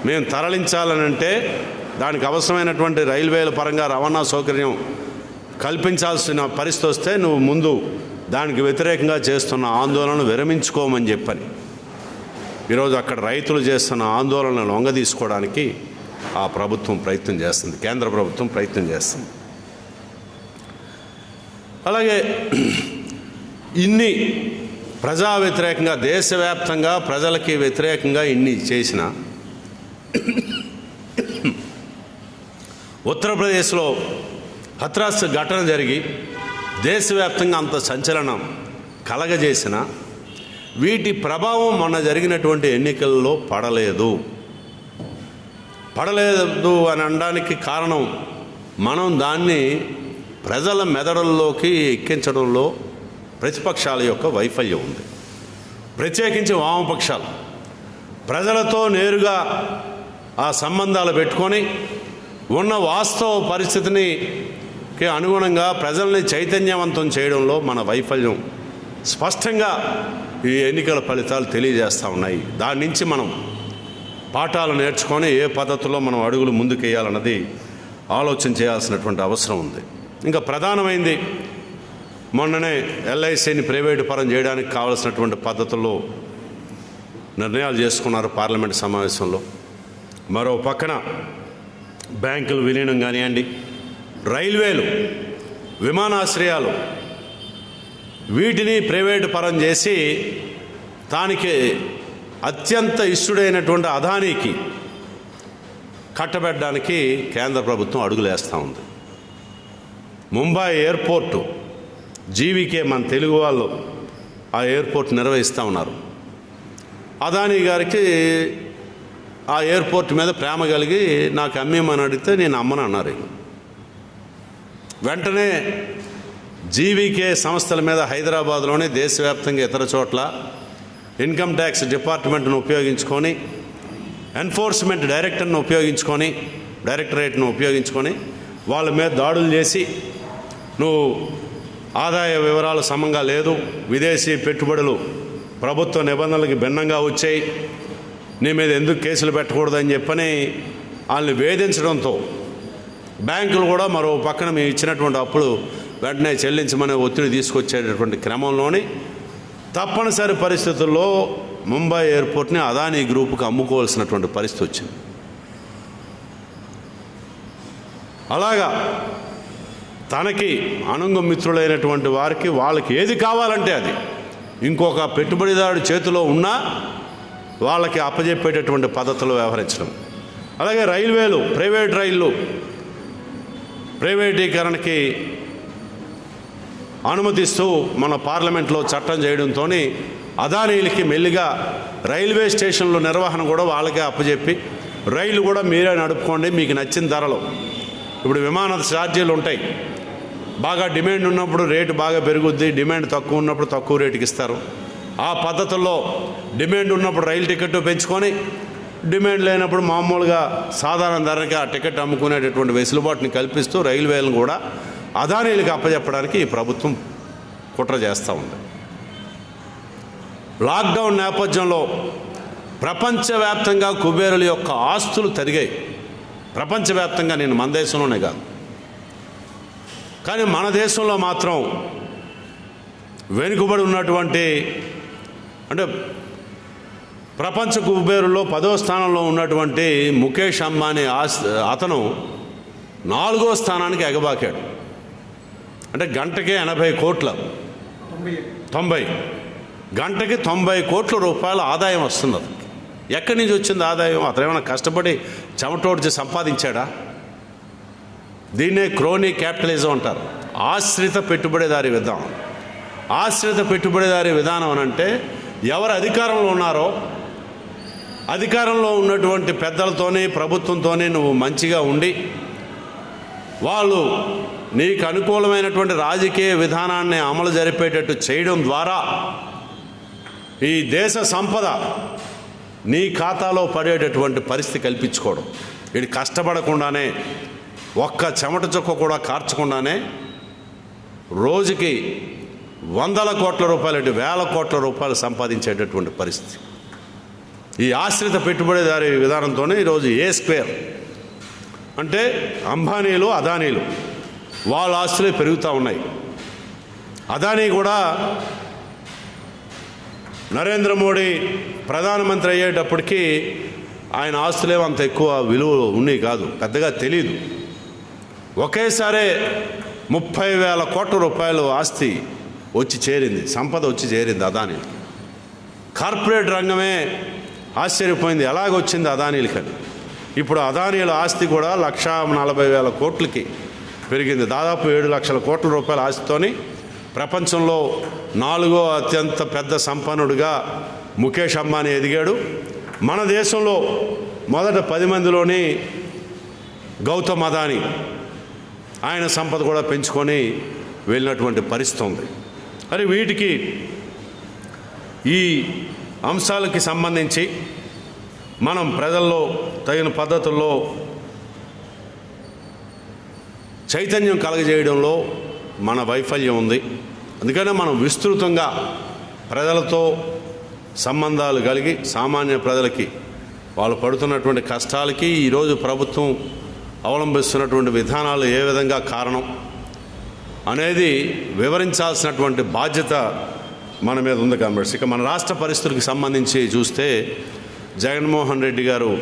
మేము తరలించాలనంటే దానికి అవసరమైనటువంటి రైల్వేల పరంగా రవాణా సౌకర్యం కల్పించాల్సిన పరిస్థితి వస్తే నువ్వు ముందు దానికి వ్యతిరేకంగా చేస్తున్న ఆందోళనను విరమించుకోమని చెప్పని ఈరోజు అక్కడ రైతులు చేస్తున్న ఆందోళనను లొంగదీసుకోవడానికి ఆ ప్రభుత్వం ప్రయత్నం చేస్తుంది, కేంద్ర ప్రభుత్వం ప్రయత్నం చేస్తుంది. అలాగే ఇన్ని ప్రజా వ్యతిరేకంగా దేశవ్యాప్తంగా ప్రజలకి వ్యతిరేకంగా ఇన్ని చేసిన ఉత్తరప్రదేశ్లో హత్రాస్ ఘటన జరిగి దేశవ్యాప్తంగా అంత సంచలనం కలగజేసిన వీటి ప్రభావం మొన్న జరిగినటువంటి ఎన్నికల్లో పడలేదు అని అనడానికి కారణం మనం దాన్ని ప్రజల మెదడుల్లోకి ఎక్కించడంలో ప్రతిపక్షాల యొక్క వైఫల్యం ఉంది. ప్రత్యేకించి వామపక్షాలు ప్రజలతో నేరుగా ఆ సంబంధాలు పెట్టుకొని ఉన్న వాస్తవ పరిస్థితిని అనుగుణంగా ప్రజల్ని చైతన్యవంతం చేయడంలో మన వైఫల్యం స్పష్టంగా ఈ ఎన్నికల ఫలితాలు తెలియజేస్తూ ఉన్నాయి. దాని నుంచి మనం పాఠాలు నేర్చుకొని ఏ పద్ధతిలో మనం అడుగులు ముందుకేయాలన్నది ఆలోచన చేయాల్సినటువంటి అవసరం ఉంది. ఇంకా ప్రధానమైంది మొన్ననే ఎల్ఐసిని ప్రైవేటు పరం చేయడానికి కావాల్సినటువంటి పద్ధతుల్లో నిర్ణయాలు చేసుకున్నారు పార్లమెంట్ సమావేశంలో. మరో పక్కన బ్యాంకులు విలీనం కానివ్వండి, రైల్వేలు, విమానాశ్రయాలు వీటిని ప్రైవేటు పరం చేసి దానికి అత్యంత ఇష్టడైనటువంటి అదానీకి కట్టబెట్టడానికి కేంద్ర ప్రభుత్వం అడుగులేస్తూ ఉంది. ముంబై ఎయిర్పోర్టు జీవీకే మన తెలుగు వాళ్ళు ఆ ఎయిర్పోర్ట్ నిర్వహిస్తూ ఉన్నారు. అదానీ గారికి ఆ ఎయిర్పోర్ట్ మీద ప్రేమ కలిగి నాకు అమ్మేమని అడిగితే నేను అమ్మను అన్నారు. వెంటనే జీవీకే సంస్థల మీద హైదరాబాద్లోనే దేశవ్యాప్తంగా ఇతర చోట్ల ఇన్కమ్ ట్యాక్స్ డిపార్ట్మెంట్ను ఉపయోగించుకొని, ఎన్ఫోర్స్మెంట్ డైరెక్టరేట్ను ఉపయోగించుకొని వాళ్ళ మీద దాడులు చేసి, నువ్వు ఆదాయ వివరాలు సమంగా లేదు, విదేశీ పెట్టుబడులు ప్రభుత్వ నిబంధనలకు భిన్నంగా వచ్చాయి, నీ మీద ఎందుకు కేసులు పెట్టకూడదని చెప్పని వాళ్ళని వేధించడంతో బ్యాంకులు కూడా మరో పక్కన మేము ఇచ్చినటువంటి అప్పులు వెంటనే చెల్లించమనే ఒత్తిడి తీసుకొచ్చేటటువంటి క్రమంలోని తప్పనిసరి పరిస్థితుల్లో ముంబై ఎయిర్పోర్ట్ని అదానీ గ్రూపుకి అమ్ముకోవాల్సినటువంటి పరిస్థితి వచ్చింది. అలాగా తనకి అనుంగ మిత్రులైనటువంటి వారికి వాళ్ళకి ఏది కావాలంటే అది ఇంకొక పెట్టుబడిదారుడి చేతిలో ఉన్నా వాళ్ళకి అప్పజెప్పేటటువంటి పద్ధతిలో వ్యవహరించడం. అలాగే రైల్వేలు, ప్రైవేట్ రైళ్ళు ప్రైవేటీకరణకి అనుమతిస్తూ మన పార్లమెంట్లో చట్టం చేయడంతో అదానీలకి మెల్లిగా రైల్వే స్టేషన్ల నిర్వహణ కూడా వాళ్ళకే అప్పచెప్పి, రైలు కూడా మీరే నడుపుకోండి మీకు నచ్చిన ధరలో. ఇప్పుడు విమాన ఛార్జీలు ఉంటాయి, బాగా డిమాండ్ ఉన్నప్పుడు రేటు బాగా పెరుగుద్ది, డిమాండ్ తక్కువ ఉన్నప్పుడు తక్కువ రేటుకి ఇస్తారు. ఆ పద్ధతుల్లో డిమాండ్ ఉన్నప్పుడు రైలు టికెట్ పెంచుకొని, డిమాండ్ లేనప్పుడు మామూలుగా సాధారణ ధరకి ఆ టికెట్ అమ్ముకునేటటువంటి వెసులుబాటుని కల్పిస్తూ రైల్వేలను కూడా అదానీలకు అప్పచెప్పడానికి ఈ ప్రభుత్వం కుట్ర చేస్తూ ఉంది. లాక్డౌన్ నేపథ్యంలో ప్రపంచవ్యాప్తంగా కుబేరుల యొక్క ఆస్తులు తరిగాయి. ప్రపంచవ్యాప్తంగా, నేను మన దేశంలోనే కాదు, కానీ మన దేశంలో మాత్రం వెనుకబడి ఉన్నటువంటి, అంటే ప్రపంచ కుబేరుల్లో 10వ స్థానంలో ఉన్నటువంటి ముఖేష్ అంబానీ అతను 4వ స్థానానికి ఎగబాకాడు. అంటే గంటకే 80 కోట్ల 90 గంటకి 90 కోట్ల రూపాయల ఆదాయం వస్తుంది అతనికి. ఎక్కడి నుంచి వచ్చింది ఆదాయం? అతను ఏమైనా కష్టపడి చెమటోడ్చి సంపాదించాడా? దీన్నే క్రోనీ క్యాపిటలిజం అంటారు, ఆశ్రిత పెట్టుబడిదారీ విధానం. ఆశ్రిత పెట్టుబడిదారీ విధానం అని అంటే ఎవరు అధికారంలో ఉన్నారో అధికారంలో ఉన్నటువంటి పెద్దలతోనే ప్రభుత్వంతోనే నువ్వు మంచిగా ఉండి వాళ్ళు నీకు అనుకూలమైనటువంటి రాజకీయ విధానాన్ని అమలు జరిపేటట్టు చేయడం ద్వారా ఈ దేశ సంపద నీ ఖాతాలో పడేటటువంటి పరిస్థితి కల్పించుకోవడం. వీడు కష్టపడకుండానే, ఒక్క చెమట చుక్క కూడా కార్చకుండానే రోజుకి 100 కోట్ల రూపాయలు, 1000 కోట్ల రూపాయలు సంపాదించేటటువంటి పరిస్థితి. ఈ ఆశ్రిత పెట్టుబడిదారీ విధానంతోనే ఈరోజు A2 అంటే అంబానీలు, అదానీలు వాళ్ళ ఆస్తులే పెరుగుతూ ఉన్నాయి. అదానీ కూడా నరేంద్ర మోడీ ప్రధానమంత్రి అయ్యేటప్పటికీ ఆయన ఆస్తులేమో అంత ఎక్కువ విలువ ఉన్నాయి కాదు, పెద్దగా తెలీదు. ఒకేసారే 30,000 కోట్ల రూపాయలు ఆస్తి వచ్చి చేరింది, సంపద వచ్చి చేరింది అదానీలకి. కార్పొరేట్ రంగమే ఆశ్చర్యపోయింది ఎలాగొచ్చింది అదానీలకని. ఇప్పుడు అదానీల ఆస్తి కూడా 1,40,000 కోట్లకి పెరిగింది. దాదాపు 7 లక్షల కోట్ల రూపాయల ఆస్తితోని ప్రపంచంలో 4వ అత్యంత పెద్ద సంపన్నుడిగా ముఖేష్ అంబానీ ఎదిగాడు. మన దేశంలో మొదట 10 మందిలోని గౌతమ్ అదానీ ఆయన సంపద కూడా పెంచుకొని వెళ్ళినటువంటి పరిస్థితి ఉంది. మరి వీటికి, ఈ అంశాలకి సంబంధించి మనం ప్రజల్లో తగిన పద్ధతుల్లో చైతన్యం కలగజేయడంలో మన వైఫల్యం ఉంది. అందుకనే మనం విస్తృతంగా ప్రజలతో సంబంధాలు కలిగి సామాన్య ప్రజలకి వాళ్ళు పడుతున్నటువంటి కష్టాలకి ఈరోజు ప్రభుత్వం అవలంబిస్తున్నటువంటి విధానాలు ఏ విధంగా కారణం, అనేది వివరించాల్సినటువంటి బాధ్యత మన మీద ఉంది కామ్రేడ్స్. ఇక మన రాష్ట్ర పరిస్థితులకు సంబంధించి చూస్తే జగన్మోహన్ రెడ్డి గారు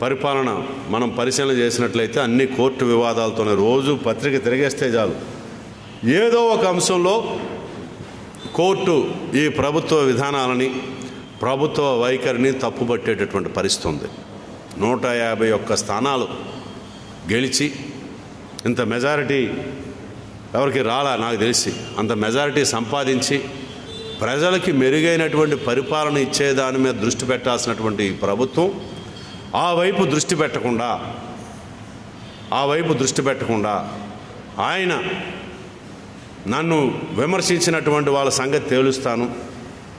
పరిపాలన మనం పరిశీలన చేసినట్లయితే అన్ని కోర్టు వివాదాలతోనే రోజు పత్రిక తిరిగేస్తే చాలు ఏదో ఒక అంశంలో కోర్టు ఈ ప్రభుత్వ విధానాలని ప్రభుత్వ వైఖరిని తప్పుపట్టేటటువంటి పరిస్థితి ఉంది. 151 స్థానాలు గెలిచి ఇంత మెజారిటీ ఎవరికి రాలా నాకు తెలిసి, అంత మెజారిటీ సంపాదించి ప్రజలకి మెరుగైనటువంటి పరిపాలన ఇచ్చేదాని మీద దృష్టి పెట్టాల్సినటువంటి ప్రభుత్వం ఆ వైపు దృష్టి పెట్టకుండా ఆయన నన్ను విమర్శించినటువంటి వాళ్ళ సంగతి తేలుస్తాను,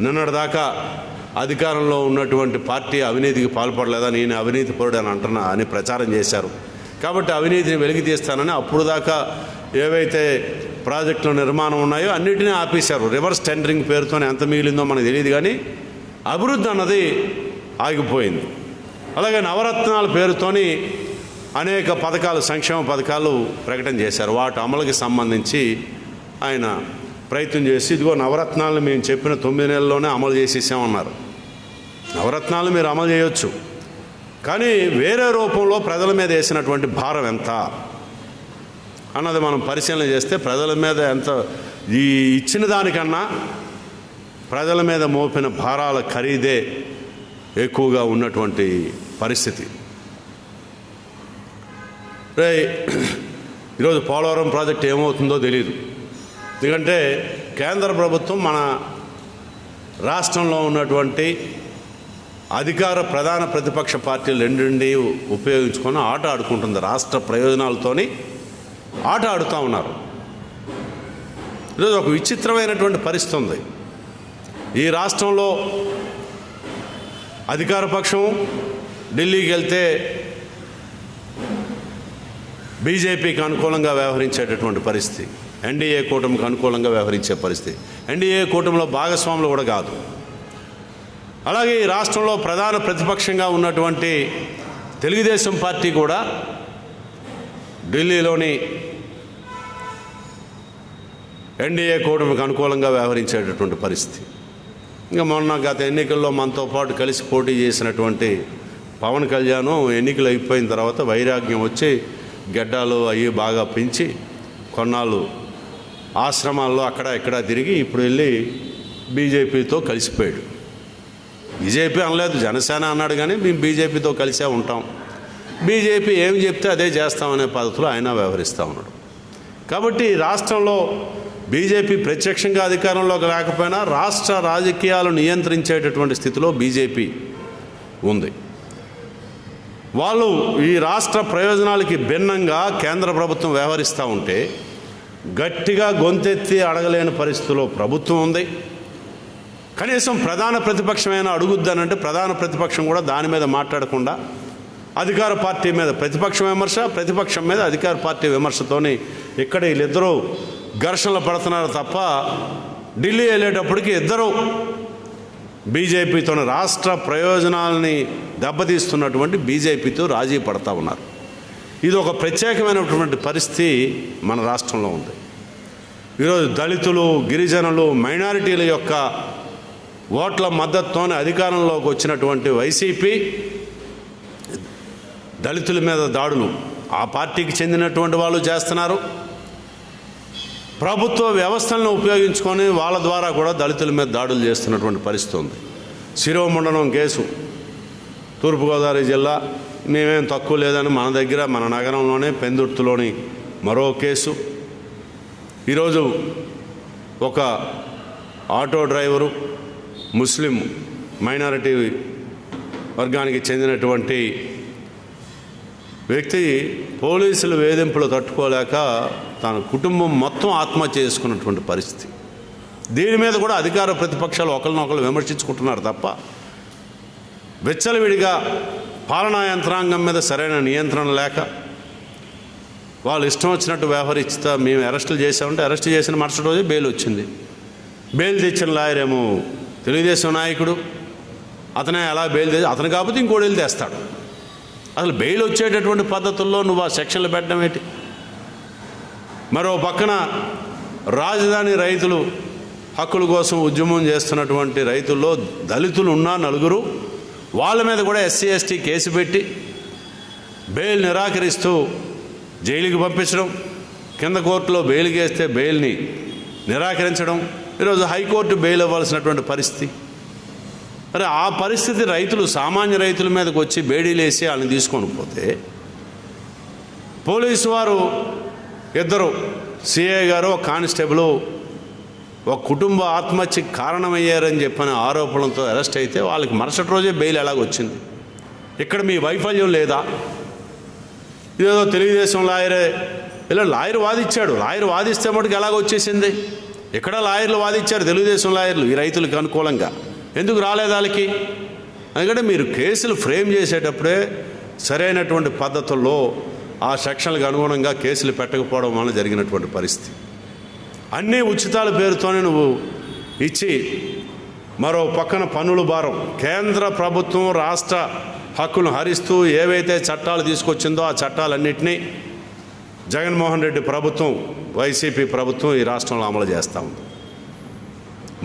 నిన్నటిదాకా అధికారంలో ఉన్నటువంటి పార్టీ అవినీతికి పాల్పడలేదా, నేను అవినీతి పరుడని అంటున్నా అని ప్రచారం చేశారు. కాబట్టి అవినీతిని వెలికి తీస్తానని అప్పుడు దాకా ఏవైతే ప్రాజెక్టుల నిర్మాణం ఉన్నాయో అన్నిటినీ ఆపేశారు. రివర్స్ టెండరింగ్ పేరుతోనే ఎంత మిగిలిందో మనకు తెలియదు, కానీ అభివృద్ధి అన్నది ఆగిపోయింది. అలాగే నవరత్నాల పేరుతోని అనేక పథకాలు, సంక్షేమ పథకాలు ప్రకటన చేశారు. వాటి అమలుకి సంబంధించి ఆయన ప్రయత్నం చేసి ఇదిగో నవరత్నాలను మేము చెప్పిన 9 నెలల్లోనే అమలు చేసేసామన్నారు. నవరత్నాలు మీరు అమలు చేయొచ్చు, కానీ వేరే రూపంలో ప్రజల మీద వేసినటువంటి భారం ఎంత అన్నది మనం పరిశీలన చేస్తే ప్రజల మీద ఎంత ఈ ఇచ్చిన దానికన్నా ప్రజల మీద మోపిన భారాల ఖరీదే ఎక్కువగా ఉన్నటువంటి పరిస్థితి. ఈరోజు పోలవరం ప్రాజెక్ట్ ఏమవుతుందో తెలియదు. ఎందుకంటే కేంద్ర ప్రభుత్వం మన రాష్ట్రంలో ఉన్నటువంటి అధికార ప్రధాన ప్రతిపక్ష పార్టీలు రెండింటి ఉపయోగించుకొని ఆట ఆడుకుంటుంది. రాష్ట్ర ప్రయోజనాలతోని ఆట ఆడుతూ ఉన్నారు. ఈరోజు ఒక విచిత్రమైనటువంటి పరిస్థితి ఉంది. ఈ రాష్ట్రంలో అధికార పక్షం ఢిల్లీకి వెళ్తే బీజేపీకి అనుకూలంగా వ్యవహరించేటటువంటి పరిస్థితి, ఎన్డీఏ కూటమికి అనుకూలంగా వ్యవహరించే పరిస్థితి. ఎన్డీఏ కూటమిలో భాగస్వాములు కూడా కాదు. అలాగే ఈ రాష్ట్రంలో ప్రధాన ప్రతిపక్షంగా ఉన్నటువంటి తెలుగుదేశం పార్టీ కూడా ఢిల్లీలోని ఎన్డీఏ కూటమికి అనుకూలంగా వ్యవహరించేటటువంటి పరిస్థితి. ఇంకా మొన్న గత ఎన్నికల్లో మనతో పాటు కలిసి పోటీ చేసినటువంటి పవన్ కళ్యాణ్ ఎన్నికలు అయిపోయిన తర్వాత వైరాగ్యం వచ్చి గడ్డాలు అవి బాగా పెంచి కొన్నాళ్ళు ఆశ్రమాల్లో అక్కడ ఇక్కడ తిరిగి ఇప్పుడు వెళ్ళి బీజేపీతో కలిసిపోయాడు. బీజేపీ అనలేదు, జనసేన అన్నాడు, కానీ మేము బీజేపీతో కలిసే ఉంటాం, బీజేపీ ఏం చెప్తే అదే చేస్తామనే పద్ధతిలో ఆయన వ్యవహరిస్తూ ఉన్నాడు. కాబట్టి రాష్ట్రంలో బీజేపీ ప్రత్యక్షంగా అధికారంలోకి లేకపోయినా రాష్ట్ర రాజకీయాలు నియంత్రించేటటువంటి స్థితిలో బీజేపీ ఉంది. వాళ్ళు ఈ రాష్ట్ర ప్రయోజనాలకి భిన్నంగా కేంద్ర ప్రభుత్వం వ్యవహరిస్తూ ఉంటే గట్టిగా గొంతెత్తి అడగలేని పరిస్థితిలో ప్రభుత్వం ఉంది. కనీసం ప్రధాన ప్రతిపక్షమైనా అడుగుద్దానంటే ప్రధాన ప్రతిపక్షం కూడా దాని మీద మాట్లాడకుండా అధికార పార్టీ మీద ప్రతిపక్షం విమర్శ, ప్రతిపక్షం మీద అధికార పార్టీ విమర్శతోని ఇక్కడ వీళ్ళిద్దరూ ఘర్షణలు పడుతున్నారు తప్ప ఢిల్లీ వెళ్ళేటప్పటికి ఇద్దరు బీజేపీతో రాష్ట్ర ప్రయోజనాలని దెబ్బతీస్తున్నటువంటి బీజేపీతో రాజీ పడతా ఉన్నారు. ఇది ఒక ప్రత్యేకమైనటువంటి పరిస్థితి మన రాష్ట్రంలో ఉంది. ఈరోజు దళితులు, గిరిజనులు, మైనారిటీల యొక్క ఓట్ల మద్దతుతోనే అధికారంలోకి వచ్చినటువంటి వైసీపీ దళితుల మీద దాడులు ఆ పార్టీకి చెందినటువంటి వాళ్ళు చేస్తున్నారు. ప్రభుత్వ వ్యవస్థలను ఉపయోగించుకొని వాళ్ళ ద్వారా కూడా దళితుల మీద దాడులు చేస్తున్నటువంటి పరిస్థితి ఉంది. శిరోమండలం కేసు, తూర్పుగోదావరి జిల్లా, మేమేం తక్కువ లేదని మన దగ్గర మన నగరంలోనే పెందుర్తిలోని మరో కేసు. ఈరోజు ఒక ఆటో డ్రైవరు, ముస్లిం మైనారిటీ వర్గానికి చెందినటువంటి వ్యక్తి పోలీసుల వేధింపులు తట్టుకోలేక తన కుటుంబం మొత్తం ఆత్మహత్య చేసుకున్నటువంటి పరిస్థితి. దీని మీద కూడా అధికార ప్రతిపక్షాలు ఒకరినొకరు విమర్శించుకుంటున్నారు తప్ప విచ్చలవిడిగా పాలనా యంత్రాంగం మీద సరైన నియంత్రణ లేక వాళ్ళు ఇష్టం వచ్చినట్టు వ్యవహరిస్తా మేము అరెస్టులు చేసామంటే అరెస్ట్ చేసిన మరుసటి రోజే బెయిల్ వచ్చింది. బెయిల్ తెచ్చిన లాయర్ ఏమో తెలుగుదేశం నాయకుడు, అతనే ఎలా బెయిల్ తెచ్చి అతను కాకపోతే ఇంకోటి వెళ్ళి తెస్తాడు. అసలు బెయిల్ వచ్చేటటువంటి పద్ధతుల్లో నువ్వు ఆ సెక్షన్లు పెట్టడం ఏంటి? మరో పక్కన రాజధాని రైతులు హక్కుల కోసం ఉద్యమం చేస్తున్నటువంటి రైతుల్లో దళితులు ఉన్న నలుగురు, వాళ్ళ మీద కూడా ఎస్సీ ఎస్టీ కేసు పెట్టి బెయిల్ నిరాకరిస్తూ జైలుకి పంపించడం, కింద కోర్టులో బెయిల్ వేస్తే బెయిల్ని నిరాకరించడం, ఈరోజు హైకోర్టు బెయిల్ ఇవ్వాల్సినటువంటి పరిస్థితి. మరి ఆ పరిస్థితి రైతులు, సామాన్య రైతుల మీదకి వచ్చి బేడీలు వేసి వాళ్ళని తీసుకొని పోతే పోలీసు వారు ఇద్దరు, సిఐ గారు ఒక కానిస్టేబుల్, ఒక కుటుంబ ఆత్మహత్యకి కారణమయ్యారని చెప్పిన ఆరోపణలతో అరెస్ట్ అయితే వాళ్ళకి మరుసటి రోజే బెయిల్ ఎలాగొచ్చింది? ఇక్కడ మీ వైఫల్యం లేదా? ఇదేదో తెలుగుదేశం లాయరే, ఇలా లాయర్ వాదించాడు, లాయర్ వాదిస్తే మటుకు ఎలాగొచ్చేసింది? ఇక్కడ లాయర్లు వాదించారు, తెలుగుదేశం లాయర్లు ఈ రైతులకు అనుకూలంగా. ఎందుకు రాలేదు వాళ్ళకి? ఎందుకంటే మీరు కేసులు ఫ్రేమ్ చేసేటప్పుడే సరైనటువంటి పద్ధతుల్లో ఆ సెక్షన్లకు అనుగుణంగా కేసులు పెట్టకపోవడం వలన జరిగినటువంటి పరిస్థితి. అన్నీ ఉచితాల పేరుతోనే నువ్వు ఇచ్చి మరో పక్కన పన్నుల భారం, కేంద్ర ప్రభుత్వం రాష్ట్ర హక్కులను హరిస్తూ ఏవైతే చట్టాలు తీసుకొచ్చిందో ఆ చట్టాలన్నింటినీ జగన్మోహన్ రెడ్డి ప్రభుత్వం, వైసీపీ ప్రభుత్వం ఈ రాష్ట్రంలో అమలు చేస్తూ ఉంది.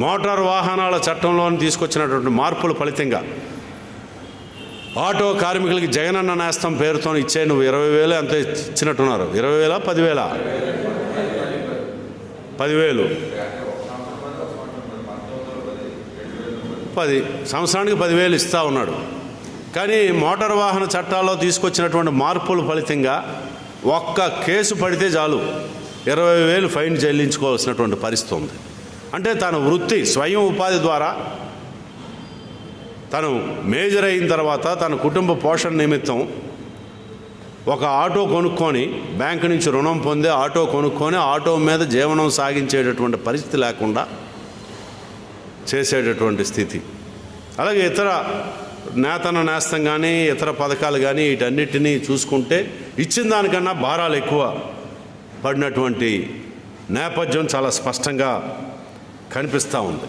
మోటారు వాహనాల చట్టంలో తీసుకొచ్చినటువంటి మార్పుల ఫలితంగా ఆటో కార్మికులకి జగనన్న నేస్తం పేరుతో ఇచ్చే నువ్వు 20,000 అంత ఇచ్చినట్టున్నారు. 20,000 10,000? 10,000. 10 సంవత్సరానికి 10,000 ఇస్తూ ఉన్నాడు. కానీ మోటారు వాహన చట్టాల్లో తీసుకొచ్చినటువంటి మార్పుల ఫలితంగా ఒక్క కేసు పడితే చాలు 20,000 ఫైన్ చెల్లించుకోవాల్సినటువంటి పరిస్థితి ఉంది. అంటే తన వృత్తి, స్వయం ఉపాధి ద్వారా తను మేజర్ అయిన తర్వాత తన కుటుంబ పోషణ నిమిత్తం ఒక ఆటో కొనుక్కొని, బ్యాంకు నుంచి రుణం పొంది ఆటో కొనుక్కొని ఆటో మీద జీవనం సాగించేటటువంటి పరిస్థితి లేకుండా చేసేటటువంటి స్థితి. అలాగే ఇతర నేతన నేస్తం కానీ ఇతర పథకాలు కానీ వీటన్నిటినీ చూసుకుంటే ఇచ్చిన దానికన్నా భారాలు ఎక్కువ పడినటువంటి నేపథ్యం చాలా స్పష్టంగా కనిపిస్తూ ఉంది.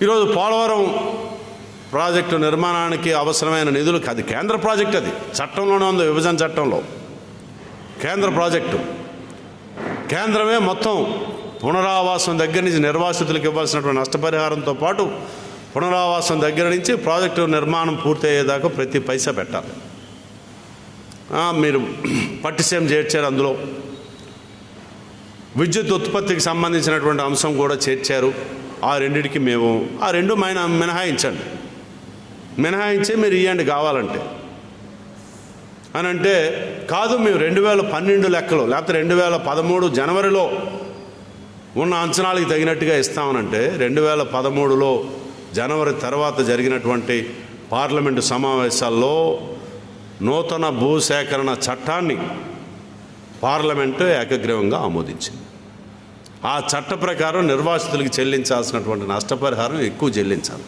ఈరోజు పోలవరం ప్రాజెక్టు నిర్మాణానికి అవసరమైన నిధులు, అది కేంద్ర ప్రాజెక్ట్, అది చట్టంలోనే ఉంది, విభజన చట్టంలో కేంద్ర ప్రాజెక్టు. కేంద్రమే మొత్తం పునరావాసం దగ్గర నుంచి నిర్వాసితులకు ఇవ్వాల్సినటువంటి నష్టపరిహారంతో పాటు పునరావాసం దగ్గర నుంచి ప్రాజెక్టు నిర్మాణం పూర్తయ్యేదాకా ప్రతి పైసా పెట్టాలి. మీరు పట్టిసీమ చేర్చారు, అందులో విద్యుత్ ఉత్పత్తికి సంబంధించినటువంటి అంశం కూడా చేర్చారు. ఆ రెండింటికి మేము ఆ రెండు మినహాయించి మీరు ఇవ్వండి కావాలంటే అని అంటే, కాదు మేము 2012 లెక్కలు లేకపోతే 2013 జనవరిలో ఉన్న అంచనాలకు తగినట్టుగా ఇస్తామనంటే 2013లో జనవరి తర్వాత జరిగినటువంటి పార్లమెంటు సమావేశాల్లో నూతన భూసేకరణ చట్టాన్ని పార్లమెంటు ఏకగ్రీవంగా ఆమోదించింది. ఆ చట్ట ప్రకారం నిర్వాసితులకు చెల్లించాల్సినటువంటి నష్టపరిహారం ఎక్కువ చెల్లించాలి.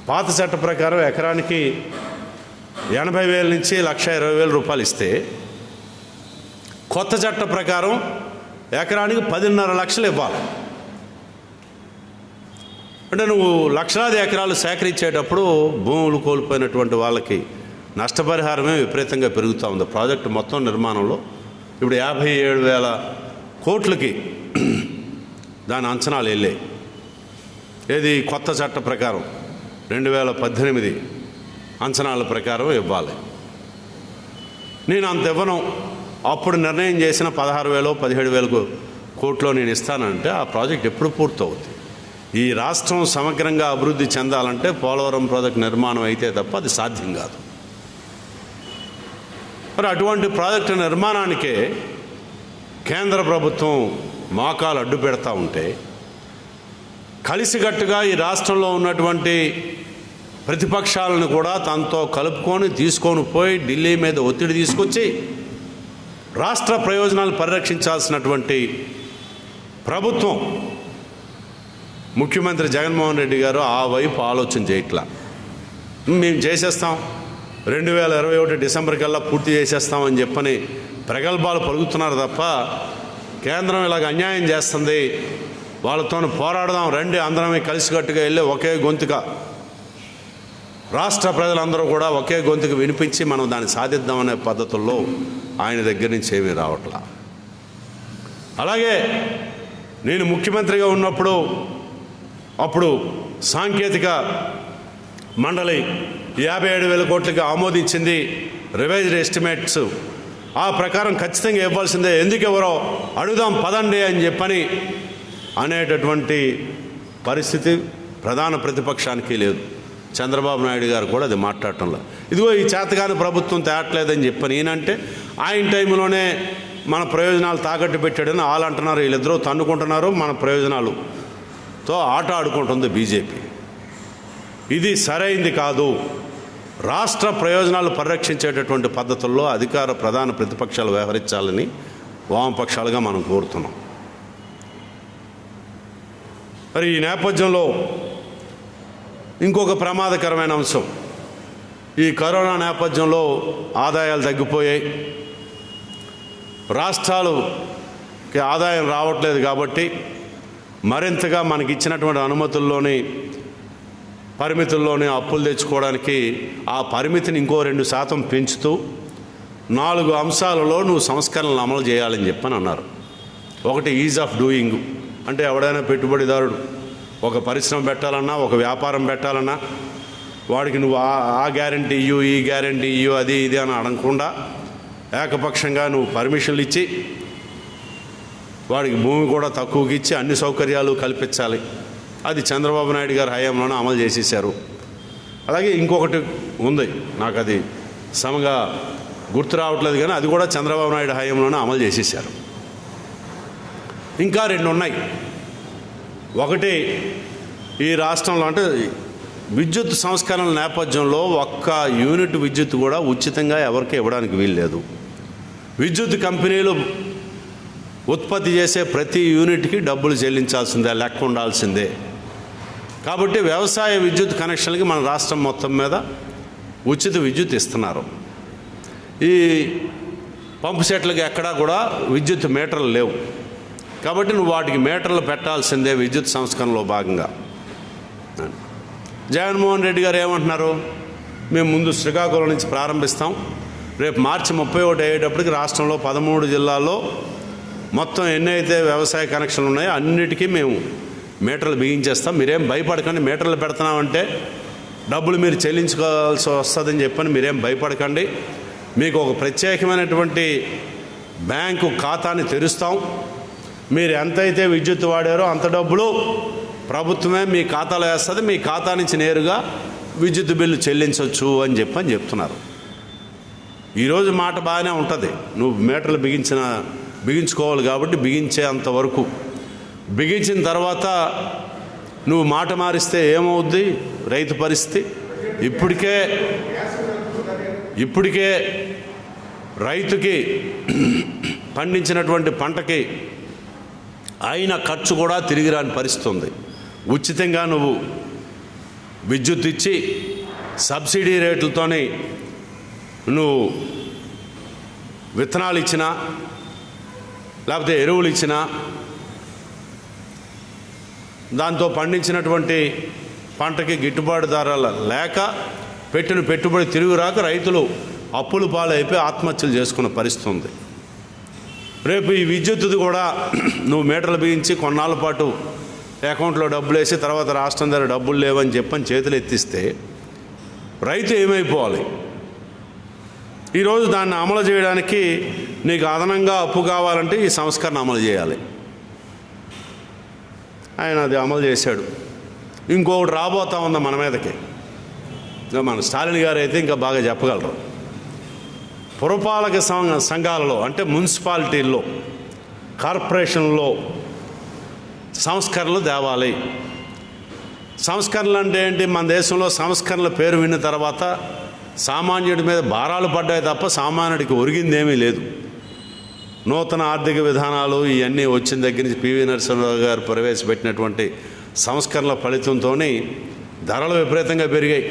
పాత చట్ట ప్రకారం ఎకరానికి 80,000 నుంచి 1,20,000 రూపాయలు ఇస్తే, కొత్త చట్ట ప్రకారం ఎకరానికి 10.5 లక్షలు ఇవ్వాలి. అంటే నువ్వు లక్షలాది ఎకరాలు సేకరించేటప్పుడు భూములు కోల్పోయినటువంటి వాళ్ళకి నష్టపరిహారమే విపరీతంగా పెరుగుతూ ఉంది. ప్రాజెక్టు మొత్తం నిర్మాణంలో ఇప్పుడు 57,000 కోట్లకి దాని అంచనాలు వెళ్ళాయి. ఏది కొత్త చట్ట ప్రకారం 2018 అంచనాల ప్రకారం ఇవ్వాలి. నేను అంత ఇవ్వను, అప్పుడు నిర్ణయం చేసిన 16,000 17,000 కోట్లు నేను ఇస్తానంటే ఆ ప్రాజెక్ట్ ఎప్పుడు పూర్తవుతుంది? ఈ రాష్ట్రం సమగ్రంగా అభివృద్ధి చెందాలంటే పోలవరం ప్రాజెక్టు నిర్మాణం అయితే తప్ప అది సాధ్యం కాదు. మరి అటువంటి ప్రాజెక్టు నిర్మాణానికే కేంద్ర ప్రభుత్వం మోకాలు అడ్డు పెడతా ఉంటే, కలిసికట్టుగా ఈ రాష్ట్రంలో ఉన్నటువంటి ప్రతిపక్షాలను కూడా తనతో కలుపుకొని తీసుకొని పోయి ఢిల్లీ మీద ఒత్తిడి తీసుకొచ్చి రాష్ట్ర ప్రయోజనాలు పరిరక్షించాల్సినటువంటి ప్రభుత్వం, ముఖ్యమంత్రి జగన్మోహన్ రెడ్డి గారు ఆ వైపు ఆలోచన చేయట్లా. మేము చేసేస్తాం, 2021 డిసెంబర్ కల్లా పూర్తి చేసేస్తామని చెప్పని ప్రగల్భాలు పలుకుతున్నారు తప్ప, కేంద్రం ఇలాగ అన్యాయం చేస్తుంది, వాళ్ళతో పోరాడదాం రండి, అందరమే కలిసికట్టుగా వెళ్ళి ఒకే గొంతుక రాష్ట్ర ప్రజలందరూ కూడా ఒకే గొంతుకు వినిపించి మనం దాన్ని సాధిద్దామనే పద్ధతుల్లో ఆయన దగ్గర నుంచి ఏమీ రావట్లా. అలాగే నేను ముఖ్యమంత్రిగా ఉన్నప్పుడు అప్పుడు సాంకేతిక మండలి 57,000 కోట్లకి ఆమోదించింది రివైజ్డ్ ఎస్టిమేట్స్. ఆ ప్రకారం ఖచ్చితంగా ఇవ్వాల్సిందే, ఎందుకు ఎవరో అడుగుదాం పదండి అని చెప్పని అనేటటువంటి పరిస్థితి ప్రధాన ప్రతిపక్షానికి లేదు. చంద్రబాబు నాయుడు గారు కూడా అది మాట్లాడటంలో, ఇదిగో ఈ చేతగాని ప్రభుత్వం తేటలేదని చెప్పని ఈయనంటే ఆయన టైంలోనే మన ప్రయోజనాలు తాకట్టు పెట్టాడని వాళ్ళు అంటున్నారు. వీళ్ళిద్దరూ తన్నుకుంటున్నారు, మన ప్రయోజనాలతో ఆట ఆడుకుంటుంది బీజేపీ. ఇది సరైంది కాదు. రాష్ట్ర ప్రయోజనాలు పరిరక్షించేటటువంటి పద్ధతుల్లో అధికార ప్రధాన ప్రతిపక్షాలు వ్యవహరించాలని వామపక్షాలుగా మనం కోరుతున్నాం. మరి ఈ నేపథ్యంలో ఇంకొక ప్రమాదకరమైన అంశం, ఈ కరోనా నేపథ్యంలో ఆదాయాలు తగ్గిపోయాయి, రాష్ట్రాలకి ఆదాయం రావట్లేదు. కాబట్టి మరింతగా మనకి ఇచ్చినటువంటి అనుమతుల్లోని పరిమితుల్లోనే అప్పులు తెచ్చుకోవడానికి ఆ పరిమితిని ఇంకో 2% పెంచుతూ 4 అంశాలలో నువ్వు సంస్కరణలు అమలు చేయాలని చెప్పని అన్నారు. ఒకటి ఈజ్ ఆఫ్ డూయింగ్, అంటే ఎవడైనా పెట్టుబడిదారుడు ఒక పరిశ్రమ పెట్టాలన్నా, ఒక వ్యాపారం పెట్టాలన్నా వాడికి నువ్వు ఆ గ్యారంటీ ఇయ్యు, ఈ గ్యారంటీ ఇయ్యు, అది ఇది అని అడగకుండా ఏకపక్షంగా నువ్వు పర్మిషన్లు ఇచ్చి వాడికి భూమి కూడా తక్కువకి ఇచ్చి అన్ని సౌకర్యాలు కల్పించాలి. అది చంద్రబాబు నాయుడు గారి హయాంలోనే అమలు చేసేసారు. అలాగే ఇంకొకటి ఉంది, నాకు అది సమగా గుర్తు రావట్లేదు, కానీ అది కూడా చంద్రబాబు నాయుడు హయాంలోనే అమలు చేసేసారు. ఇంకా 2 ఉన్నాయి. ఒకటి, ఈ రాష్ట్రంలో అంటే విద్యుత్ సంస్కరణల నేపథ్యంలో ఒక్క యూనిట్ విద్యుత్ కూడా ఉచితంగా ఎవరికి ఇవ్వడానికి వీల్లేదు. విద్యుత్ కంపెనీలు ఉత్పత్తి చేసే ప్రతి యూనిట్కి డబ్బులు చెల్లించాల్సిందే, లెక్క ఉండాల్సిందే. కాబట్టి వ్యవసాయ విద్యుత్ కనెక్షన్లకి మన రాష్ట్రం మొత్తం మీద ఉచిత విద్యుత్ ఇస్తున్నారు. ఈ పంపు సెట్లకి ఎక్కడా కూడా విద్యుత్ మీటర్లు లేవు. కాబట్టి నువ్వు వాటికి మీటర్లు పెట్టాల్సిందే విద్యుత్ సంస్కరణలో భాగంగా. జగన్మోహన్ రెడ్డి గారు ఏమంటున్నారు, మేము ముందు శ్రీకాకుళం నుంచి ప్రారంభిస్తాం, రేపు మార్చి 31 అయ్యేటప్పటికి రాష్ట్రంలో 13 జిల్లాల్లో మొత్తం ఎన్నైతే వ్యవసాయ కనెక్షన్లు ఉన్నాయో అన్నిటికీ మేము మీటర్లు బిగించేస్తాం, మీరేం భయపడకండి, మీటర్లు పెడుతున్నామంటే డబ్బులు మీరు చెల్లించుకోవాల్సి వస్తుందని చెప్పని మీరేం భయపడకండి, మీకు ఒక ప్రత్యేకమైనటువంటి బ్యాంకు ఖాతాని తెరుస్తాం, మీరు ఎంతైతే విద్యుత్ వాడారో అంత డబ్బులు ప్రభుత్వమే మీ ఖాతాలో వేస్తుంది, మీ ఖాతా నుంచి నేరుగా విద్యుత్ బిల్లు చెల్లించవచ్చు అని చెప్తున్నారు. ఈరోజు మాట బాగానే ఉంటుంది, నువ్వు మీటర్లు బిగించుకోవాలి కాబట్టి బిగించే అంతవరకు. బిగించిన తర్వాత నువ్వు మాట మారిస్తే ఏమవుద్ది రైతు పరిస్థితి? ఇప్పటికే రైతుకి పండించినటువంటి పంటకి అయిన ఖర్చు కూడా తిరిగి రాని పరిస్థితి ఉంది. ఉచితంగా నువ్వు విద్యుత్ ఇచ్చి సబ్సిడీ రేట్లతోని నువ్వు విత్తనాలు ఇచ్చినా లేకపోతే ఎరువులు ఇచ్చినా దాంతో పండించినటువంటి పంటకి గిట్టుబాటు ధరలు లేక పెట్టిన పెట్టుబడి తిరిగి రాక రైతులు అప్పులు పాలైపోయి ఆత్మహత్యలు చేసుకున్న పరిస్థితి ఉంది. రేపు ఈ విద్యుత్తుది కూడా నువ్వు మీటర్లు బిగించి కొన్నాళ్ళ పాటు అకౌంట్లో డబ్బులు వేసి తర్వాత రాష్ట్రం దగ్గర డబ్బులు లేవని చెప్పని చేతులు ఎత్తిస్తే రైతు ఏమైపోవాలి? ఈరోజు దాన్ని అమలు చేయడానికి నీకు అదనంగా అప్పు కావాలంటే ఈ సంస్కరణ అమలు చేయాలి. ఆయన అది అమలు చేశాడు. ఇంకొకటి రాబోతా ఉంది మన మీదకి. మన స్టాలిన్ గారు అయితే ఇంకా బాగా చెప్పగలరు. పురపాలక సంఘాలలో అంటే మున్సిపాలిటీల్లో, కార్పొరేషన్లో సంస్కరణలు తేవాలి. సంస్కరణలు అంటే ఏంటి? మన దేశంలో సంస్కరణల పేరు విన్న తర్వాత సామాన్యుడి మీద భారాలు పడ్డాయి తప్ప సామాన్యుడికి ఒరిగిందేమీ లేదు. నూతన ఆర్థిక విధానాలు ఇవన్నీ వచ్చిన దగ్గర నుంచి పివి నరసింహరావు గారు ప్రవేశపెట్టినటువంటి సంస్కరణల ఫలితంతో ధరలు విపరీతంగా పెరిగాయి,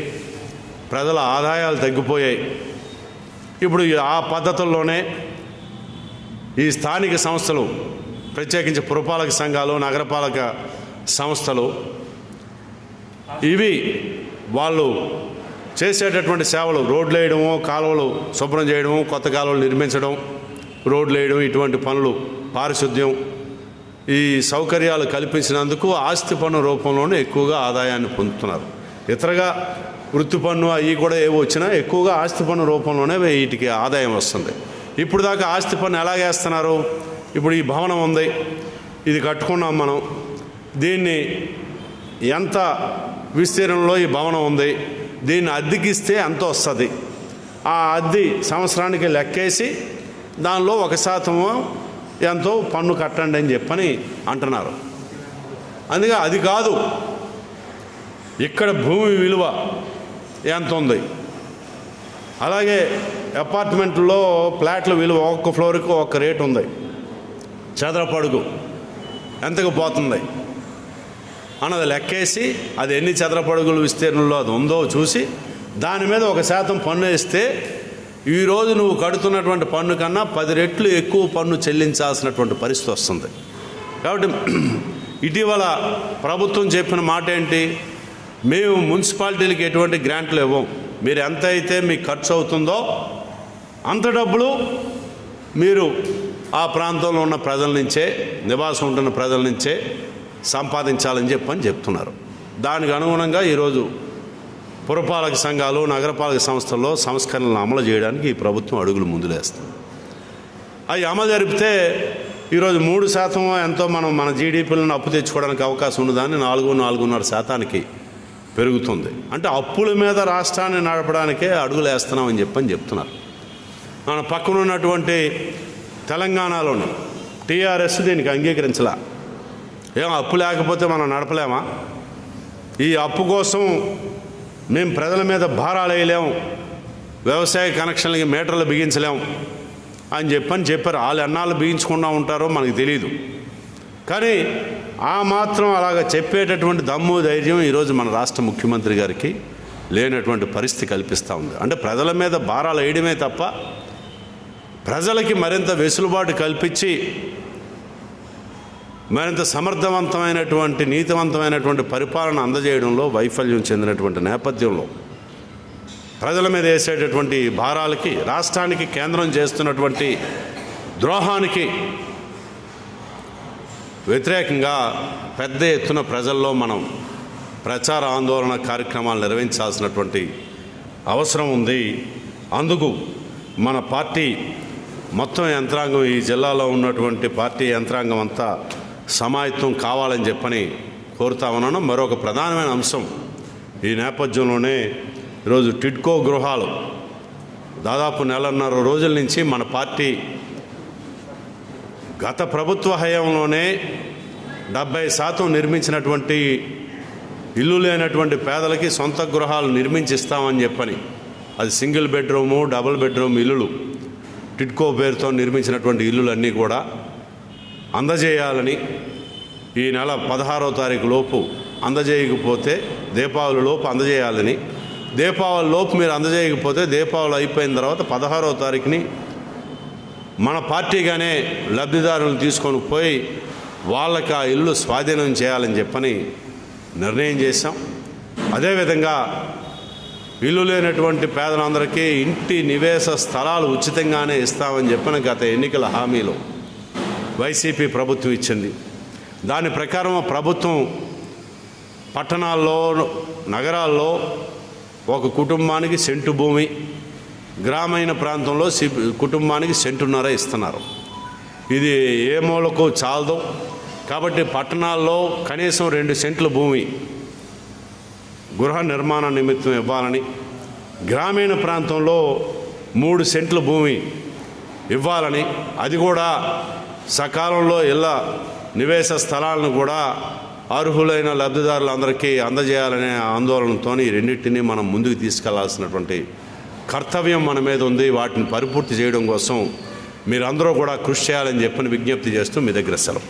ప్రజల ఆదాయాలు తగ్గిపోయాయి. ఇప్పుడు ఆ పద్ధతుల్లోనే ఈ స్థానిక సంస్థలు, ప్రత్యేకించి పురపాలక సంఘాలు, నగరపాలక సంస్థలు, ఇవి వాళ్ళు చేసేటటువంటి సేవలు, రోడ్లు వేయడము, కాలువలు శుభ్రం చేయడము, కొత్త కాలువలు నిర్మించడం, రోడ్లు వేయడం, ఇటువంటి పనులు, పారిశుద్ధ్యం, ఈ సౌకర్యాలు కల్పించినందుకు ఆస్తి పన్ను రూపంలోనే ఎక్కువగా ఆదాయాన్ని పొందుతున్నారు. ఇతరగా వృత్తి పన్ను అవి కూడా ఏవి వచ్చినా ఎక్కువగా ఆస్తి పన్ను రూపంలోనే వీటికి ఆదాయం వస్తుంది. ఇప్పుడు దాకా ఆస్తి పన్ను ఎలాగేస్తున్నారు? ఇప్పుడు ఈ భవనం ఉంది, ఇది కట్టుకున్నాం మనం, దీన్ని ఎంత విస్తీర్ణంలో ఈ భవనం ఉంది, దీన్ని అద్దెకిస్తే ఎంత వస్తుంది, ఆ అద్దె సంవత్సరానికి లెక్కేసి దానిలో 1% ఎంతో పన్ను కట్టండి అని చెప్పని అంటున్నారు. అందుకే అది కాదు, ఇక్కడ భూమి విలువ ఎంత ఉంది, అలాగే అపార్ట్మెంట్లో ఫ్లాట్ల విలువ ఒక్కొక్క ఫ్లోర్కి ఒక రేటు ఉంది, చదరపు అడుగు ఎంతకు పోతుంది అన్నది లెక్కేసి అది ఎన్ని చదరపు అడుగుల విస్తీర్ణంలో అది ఉందో చూసి దాని మీద 1% పన్ను వేస్తే ఈరోజు నువ్వు కడుతున్నటువంటి పన్ను కన్నా 10 రెట్లు ఎక్కువ పన్ను చెల్లించాల్సినటువంటి పరిస్థితి వస్తుంది. కాబట్టి ఇటీవల ప్రభుత్వం చెప్పిన మాట ఏంటి? మేము మున్సిపాలిటీలకు ఎటువంటి గ్రాంట్లు ఇవ్వం, మీరు ఎంత అయితే మీకు ఖర్చు అవుతుందో అంత డబ్బులు మీరు ఆ ప్రాంతంలో ఉన్న ప్రజల నుంచే, నివాసం ఉంటున్న ప్రజల నుంచే సంపాదించాలని చెప్పని చెప్తున్నారు. దానికి అనుగుణంగా ఈరోజు పురపాలక సంఘాలు, నగరపాలక సంస్థల్లో సంస్కరణలను అమలు చేయడానికి ఈ ప్రభుత్వం అడుగులు ముందులేస్తుంది. అవి అమలు జరిపితే ఈరోజు 3% ఎంతో మన జీడీపీలను అప్పు తెచ్చుకోవడానికి అవకాశం ఉన్నదాన్ని 4-4.5% పెరుగుతుంది. అంటే అప్పుల మీద రాష్ట్రాన్ని నడపడానికే అడుగులు వేస్తున్నామని చెప్తున్నారు. మన పక్కన ఉన్నటువంటి తెలంగాణలోని టీఆర్ఎస్ దీనికి అంగీకరించలా. ఏం అప్పు లేకపోతే మనం నడపలేమా? ఈ అప్పు కోసం మేము ప్రజల మీద భారాలు వేయలేము, వ్యవసాయ కనెక్షన్లకి మీటర్లు బిగించలేము అని చెప్పారు. వాళ్ళు ఎన్నాళ్ళు బిగించకుండా ఉంటారో మనకు తెలియదు. కానీ ఆ మాత్రం అలాగ చెప్పేటటువంటి దమ్ము ధైర్యం ఈరోజు మన రాష్ట్ర ముఖ్యమంత్రి గారికి లేనటువంటి పరిస్థితి కల్పిస్తూ ఉంది. అంటే ప్రజల మీద భారాలు వేయడమే తప్ప ప్రజలకి మరింత వెసులుబాటు కల్పించి మరింత సమర్థవంతమైనటువంటి, నీతివంతమైనటువంటి పరిపాలన అందజేయడంలో వైఫల్యం చెందినటువంటి నేపథ్యంలో ప్రజల మీద వేసేటటువంటి భారాలకి, రాష్ట్రానికి కేంద్రం చేస్తున్నటువంటి ద్రోహానికి వ్యతిరేకంగా పెద్ద ఎత్తున ప్రజల్లో మనం ప్రచార ఆందోళన కార్యక్రమాలు నిర్వహించాల్సినటువంటి అవసరం ఉంది. అందుకు మన పార్టీ మొత్తం యంత్రాంగం, ఈ జిల్లాలో ఉన్నటువంటి పార్టీ యంత్రాంగం అంతా సమాయత్తం కావాలని చెప్పని కోరుతా ఉన్నాను. మరొక ప్రధానమైన అంశం ఈ నేపథ్యంలోనే ఈరోజు టిడ్కో గృహాలు దాదాపు 1.5 రోజుల నుంచి మన పార్టీ గత ప్రభుత్వ హయాంలోనే 70% నిర్మించినటువంటి ఇల్లు లేనటువంటి పేదలకి సొంత గృహాలు నిర్మించిస్తామని చెప్పని, అది సింగిల్ బెడ్రూము, డబుల్ బెడ్రూమ్ ఇల్లులు, టిడ్కో పేరుతో నిర్మించినటువంటి ఇల్లులన్నీ కూడా అందజేయాలని, ఈ నెల 16వ తారీఖు లోపు అందజేయకపోతే దీపావళి లోపు అందజేయాలని, దీపావళి లోపు మీరు అందజేయకపోతే దీపావళి అయిపోయిన తర్వాత 16వ తారీఖుని మన పార్టీగానే లబ్ధిదారులను తీసుకొని పోయి వాళ్ళకి ఆ ఇల్లు స్వాధీనం చేయాలని చెప్పని నిర్ణయం చేశాం. అదేవిధంగా ఇల్లు లేనటువంటి పేదలందరికీ ఇంటి నివేశ స్థలాలు ఉచితంగానే ఇస్తామని చెప్పిన గత ఎన్నికల హామీలో వైసీపీ ప్రభుత్వం ఇచ్చింది. దాని ప్రకారం ప్రభుత్వం పట్టణాల్లో, నగరాల్లో ఒక కుటుంబానికి సెంటు భూమి, గ్రామీణ ప్రాంతంలో కుటుంబానికి 1.5 సెంటు ఇస్తున్నారు. ఇది ఏ మూలకు చాలదు. కాబట్టి పట్టణాల్లో కనీసం 2 సెంట్ల భూమి గృహ నిర్మాణ నిమిత్తం ఇవ్వాలని, గ్రామీణ ప్రాంతంలో 3 సెంట్ల భూమి ఇవ్వాలని, అది కూడా సకాలంలో ఇళ్ళ నివేశ స్థలాలను కూడా అర్హులైన లబ్ధిదారులందరికీ అందజేయాలనే ఆందోళనతో ఈ రెండింటినీ మనం ముందుకు తీసుకెళ్లాల్సినటువంటి కర్తవ్యం మన మీద ఉంది. వాటిని పరిపూర్తి చేయడం కోసం మీరందరూ కూడా కృషి చేయాలని చెప్పని విజ్ఞప్తి చేస్తూ మీ దగ్గర సెలవు.